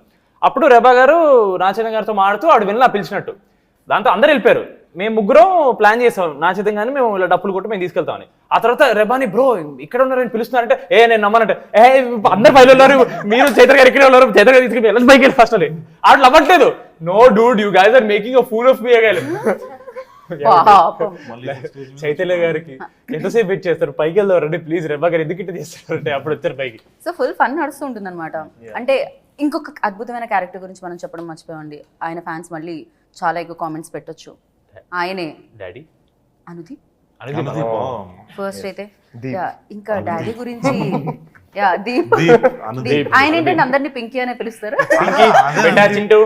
అప్పుడు రెబా గారు నా చేతన్ గారితో మాడుతూ ఆడు వెళ్ళి పిలిచినట్టు. దాంతో అందరు వెళ్ళిపోయారు. మేము ముగ్గురం ప్లాన్ చేసాం నా చేతం కానీ మేము ఇలా డప్పులు కొట్టి మేము తీసుకెళ్తామని. ఆ తర్వాత రెబాని బ్రో ఇక్కడ ఉన్నారని పిలుస్తున్నారంటే నేను నమ్మనంటే అందరు పైలు ఉన్నారు, మీరు చైతన్ గారు ఇక్కడ ఉన్నారు, చైతన్ గారు తీసుకెళ్ళి వెళ్ళి పైకి వెళ్ళి ఫస్ట్ అని ఆడు అవ్వట్లేదు. No dude, you guys are making a fool of me అగాలి. చైతన్య గారికి ఎంతసేపు వెయిట్ చేస్తారు, పైకి వెళ్దాం ప్లీజ్ రెబా గారు ఎందుకు ఇట్లా చేస్తారంటే అప్పుడు వచ్చారు పైకి. సో ఫుల్ ఫన్ నడుస్తూ ఉంటుంది అనమాట. అంటే ఇంకొక అద్భుతమైన క్యారెక్టర్ గురించి మనం చెప్పడం మర్చిపోయండి. ఆయన ఫ్యాన్స్ మళ్ళీ చాలా ఎక్కువ కామెంట్స్ పెట్టొచ్చు. ఆయనే డాడీ అనుదీప్ అనుదీప్ ఫస్ట్ అయితే. దీప్. Yeah, ఇంకా డాడీ గురించి దీప్. అనుదీప్. ఆయన ఏంటంటే అందరినీ పింకీ అనే పిలుస్తారు. బేటా చింటూ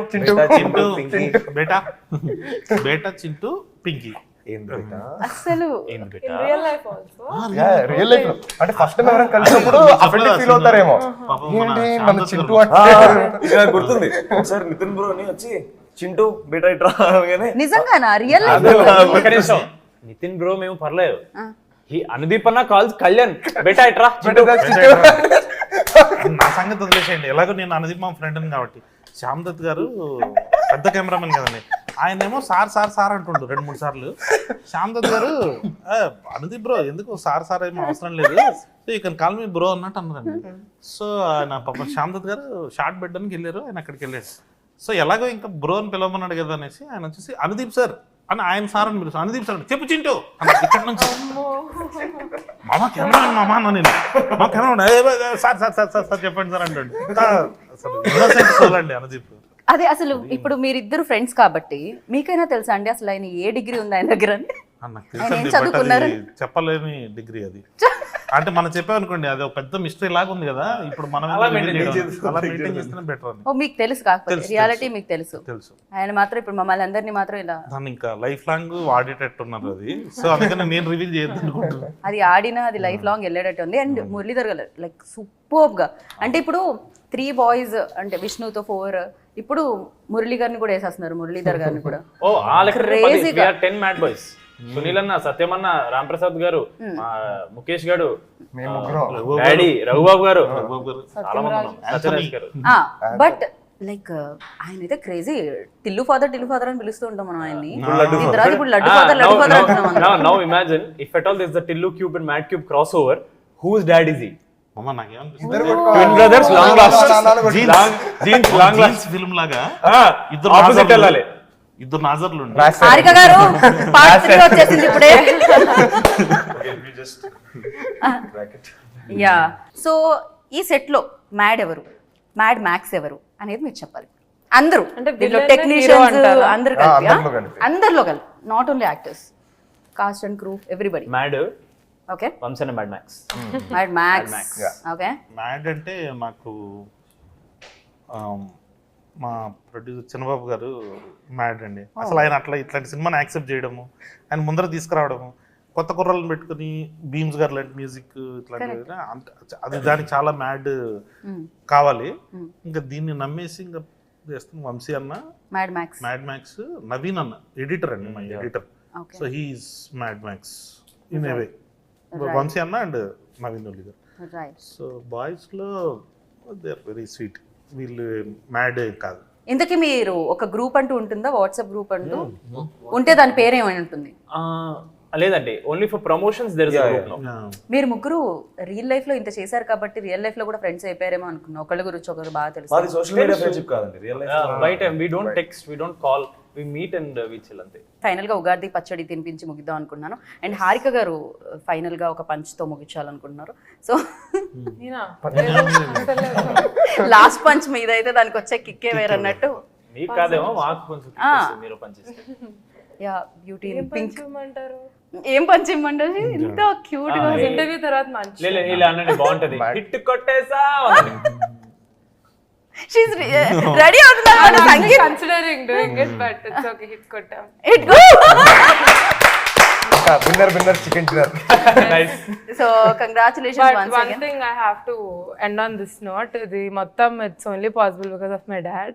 బేటా చింటూ పింకీ. అసలు ఏంది బేటా real life also real life అంటే ఫస్ట్ టైం ఎవరైనా కలిసినప్పుడు అఫెండ్ ఫీల్ అవుతారేమో, ఏంటి మన చింటూ ఇది నాకు గుర్తుంది. ఒకసారి నితిన్ బ్రోని వచ్చి చింటూ బేటా ఇట్రా అనగానే నిజంగానా రియల్ ఒక్క నిమిషం. నితిన్ బ్రో మేము పర్లేదు, ఈ అనుదీప్ అన్న కాల్స్ కళ్యాణ్ బేటా ఇట్రా చింటూ. నా సంగతి వదిలేసేయండి. ఎలాగో నేను అనుదీప్ మా ఫ్రెండ్ కాబట్టి. శ్యామ్ దత్ గారు పెద్ద కెమెరామెన్ కదండి, ఆయనేమో సార్ సార్ సార్ అంటుండు 2-3 సార్లు. శ్యామ్ దత్ గారు అనుదీప్ బ్రో ఎందుకు సార్ సార్ ఏమో అవసరం లేదు, so you can call me bro అన్నట్టు అన్నారండి. సో ఆయన పాప శ్యామ్ దత్ గారు షార్ట్ పెట్టడానికి వెళ్ళారు, ఆయన అక్కడికి వెళ్ళాడు. సో ఎలాగో ఇంకా బ్రో అని పిలవమన్నాడు కదా అనేసి ఆయన వచ్చేసి అనుదీప్ సార్ అని ఆయన సార్ అని పిలుస్తాను. అనుదీప్ సార్ చెప్పు చింటూ ఇక్కడ నుంచి మామ కెమెరా మామ అన్న నేను మా camera sir sir sir sir sir చెప్పండి సార్ అంటాడు. అసలు innocent soul అండి అనుదీప్. అదే అసలు ఇప్పుడు మీరిద్దరు ఫ్రెండ్స్ కాబట్టి మీకైనా తెలుసా అండి అసలు ఆయన ఏ డిగ్రీ ఉంది ఆయన దగ్గర అని? నాకు ఆయన ఏం తెలుసండి, చదువుకున్నారు? బట్ అది చెప్పలేని డిగ్రీ అది. అంటే మనం చెప్పామనుకోండి అది ఒక పెద్ద మిస్టరీ లాగా ఉంది కదా, ఇప్పుడు మనం అలా అలా maintain మెయింటైన్ చేస్తేనే బెటర్ అని ఓ మీకు తెలుసు కాకపోతే తెలుసు, రియాలిటీ మీకు తెలుసు. తెలుసు. ఆయన మాత్రం ఇప్పుడు మమ్మల్ని అందరినీ మాత్రం ఇలా దాన్ని ఇంకా లైఫ్ లాంగ్ వాడేటట్టున్నారు అది. సో అందుకని నేను రివీల్ చేయొద్దు అనుకుంటున్నాను. అది ఆడినా అది లైఫ్ లాంగ్ వెళ్ళేటట్టు ఉంది. అండ్ మురళీధర్ గారు లైక్ సూపర్బ్ గా, అంటే ఇప్పుడు 3 బాయ్స్ అంటే విష్ణుతో 4, ఇప్పుడు మురళీ గారిని కూడా వేసేస్తున్నారు, మురళీధర్ గారిని కూడా. ఓ ఆ లెక్క Crazy గా. 10 మ్యాడ్ బాయ్స్. సునీల్ అన్న, సత్యం అన్న, రామ్ ప్రసాద్ గారు, ముఖేష్ గారు, మేము ముగ్గురం డాడీ రఘుబాబు గారు, బాబు గారు, చాలా మంది ఉన్నాం. సత్యరాజ్ గారు. బట్ లైక్ ఆయన అయితే క్రేజీ. టిల్లు ఫాదర్ అని పిలుస్తూ ఉంటాం మనం ఆయన్ని. లడ్డు దీని తర్వాత ఇప్పుడు లడ్డు ఫాదర్ అంటున్నాం మనం. Now imagine if at all there's the Tillu Cube and Mad Cube crossover, whose dad is he? అమ్మ నాకేమనిపిస్తుంది Twin brothers, long lost. Jeans, long lost. Film లాగా ఇద్దరు opposite వెళ్ళాలి. ఇద్దరు నాజర్లు ఉండి హారిక గారు పార్ట్ 3 వచ్చేసింది ఇప్పుడే. యా సో ఈ సెట్ లో మ్యాడ్ ఎవరు, మ్యాడ్ మ్యాక్స్ ఎవరు అనేది మీరు చెప్పాలి. అందరూ అంటే దీంట్లో villain, hero టెక్నీషియన్స్ అంటారా? అందరూ కలిపి, అందరిలో కలిపి. అందరిలో కలిపి, not only actors, cost and crew everybody. Mad, okay Vamsan and Mad Max. Mad max. Okay mad అంటే నాకు మా ప్రొడ్యూసర్ చిన్నబాబు గారు మ్యాడ్ అండి. అసలు ఆయన అట్లా ఇట్లాంటి సినిమాని యాక్సెప్ట్ చేయడము, ఆయన ముందర తీసుకురావడము, కొత్త కుర్రలను పెట్టుకుని బీమ్స్ గారు లాంటి మ్యూజిక్ ఇట్లాంటివి అది దానికి చాలా మ్యాడ్ కావాలి. ఇంకా దీన్ని నమ్మేసి ఇంకా చేస్తాం. వంశీ అన్న Mad Max, Mad Max, Naveen అన్న ఎడిటర్ అండి, మా editor. Okay so he is Mad Max in a way. Vamshi అన్న అండ్ నవీన్ ఒలి గారు. రైట్. సో బాయ్స్ లో దే ఆర్ వెరీ స్వీట్. వీళ్ళు మ్యాడ్ కాదు. ఇంతకీ మీరు ఒక గ్రూప్ అంటూ ఉంటుందా, వాట్సాప్ గ్రూప్ అంటూ ఉంటే దాని పేరు ఏమై ఉంటుంది? లేదండి, only for promotions there is a group now. మీరు ముగ్గురు రియల్ లైఫ్ లో ఇంత చేశారు కాబట్టి రియల్ లైఫ్ లో కూడా ఫ్రెండ్స్ అయిపోయారేమో అనుకున్నా. ఒకళ్ళ గురించి ఒకరు బాగా తెలుసు. మాది సోషల్ మీడియా ఫ్రెండ్షిప్ కాదండి, రియల్ లైఫ్. బయట we don't text, we don't call, we meet and we chill అంతే. ఫైనల్ గా ఉగాది పచ్చడి తినిపించి ముగిద్దాం అనుకున్నాను. అండ్ హారిక గారు ఫైనల్ గా ఒక పంచ్ తో ముగించాలనుకుంటున్నారు. సో లాస్ట్ పంచ్ మీద అయితే దానికి వచ్చే కిక్కే వేరన్నట్టు. మీకు కాదేమో, మాకు కొంచెం kick మీరు పనిచేస్తే. యా బ్యూటీ ఏం పింక్. పంచమంటారు? ఏం పంచ్ ఇమ్మంటారు? ఇంత క్యూట్ గా ఇంటర్వ్యూ తర్వాత మంచి లే ఇలా అనండి, బాగుంటది. హిట్ కొట్టేసా షీస్ రెడీ అవుతున్నారు sangeet. Considering doing it but it's okay. Hit కొట్టాం. It go. Winner chicken dinner. Nice. So congratulations But once one again. thing I have to end on this note, the మొత్తం it's only possible because of my dad.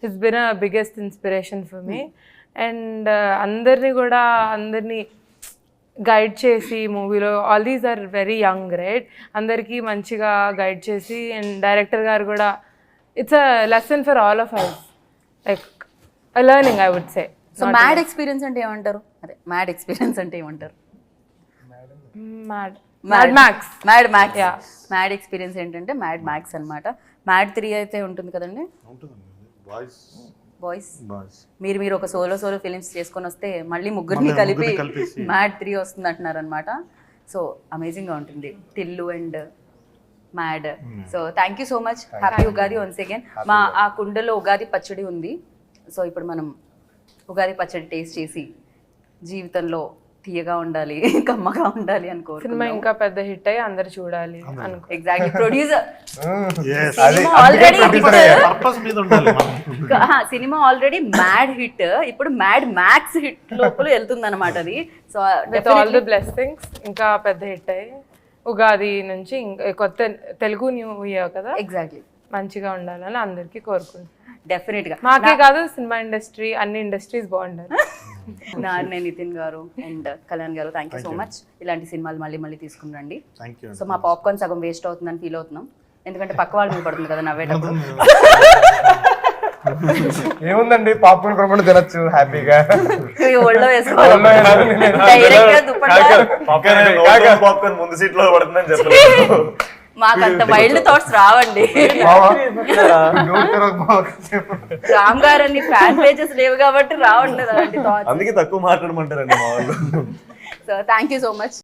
His been a biggest inspiration for me. And అందరినీ guide చేసి మూవీలో all these are very young right, అందరికీ మంచిగా guide చేసి, and director గారు కూడా it's a lesson for all of us, like a learning I would say. So Mad experience అంటే ఏమంటారు? అదే మ్యాడ్ ఎక్స్పీరియన్స్ అంటే ఏమంటారు? Mad Max. మ్యాడ్ ఎక్స్పీరియన్స్ ఏంటంటే మ్యాడ్ మ్యాక్స్ అన్నమాట. మ్యాడ్ 3 అయితే ఉంటుంది కదండి బాయ్స్. మీరు ఒక సోలో ఫిలిమ్స్ చేసుకొని వస్తే మళ్ళీ ముగ్గురిని కలిపి మ్యాడ్ 3 వస్తుంది అంటున్నారు అనమాట. సో అమేజింగ్గా ఉంటుంది Tillu and mad. So thank you so much. Happy Ugadi once again. ఆ కుండలో ఉగాది పచ్చడి ఉంది. సో ఇప్పుడు మనం ఉగాది పచ్చడి టేస్ట్ చేసి జీవితంలో తీయగా ఉండాలి, కమ్మగా ఉండాలి సినిమా అనుకోరు. ఇంకా పెద్ద హిట్ అయ్యి అందరు చూడాలి అనుకో. ఎగ్జాక్ట్లీ. ప్రొడ్యూసర్ అది పర్పస్ మీద ఉండాలి మనం. సినిమా ఆల్రెడీ మ్యాడ్ హిట్, ఇప్పుడు మ్యాడ్ మ్యాక్స్ హిట్ లోపల వెళ్తుంది అనమాట అది. So with all the blessings ఇంకా పెద్ద హిట్ అయ్యి ఉగాది నుంచి ఇంకా కొత్త తెలుగు న్యూ ఇయర్ కదా, ఎగ్జాక్ట్లీ మంచిగా ఉండాలని అందరికీ కోరుకుంటున్నాను. డెఫినెట్ గా. మాకే కాదు సినిమా ఇండస్ట్రీ, అన్ని ఇండస్ట్రీస్ బాగుండాలి. నాన్నే నితిన్ గారు అండ్ కళ్యాణ్ గారు థ్యాంక్ యూ సో మచ్. ఇలాంటి సినిమాలు మళ్ళీ తీసుకుని రండి. Thank you. సో మా పాప్కార్న్ సగం వేస్ట్ అవుతుందని ఫీల్ అవుతున్నాం, ఎందుకంటే పక్క వాళ్ళ మీద పడుతుంది కదా నవ్వేటప్పుడు. ఏముందండి, పాప్కార్న్ కొనుక్కొని తినచ్చు హ్యాపీగా. ఒళ్ళో వేసుకోవాలి డైరెక్ట్ గా దుప్పట్టా. పాప్కార్న్ ముందు సీట్ లో పడుతుందని చెప్పలేదు. మాకు అంత వైల్డ్ థాట్స్ రావండి. రామ్ గారు అన్ని ఫ్యాన్ పేజెస్ లేవు కాబట్టి రావండి అలాంటి థాట్స్. అందుకే తక్కువ మాట్లాడమంటారండి మా వాళ్ళు. So thank you so much.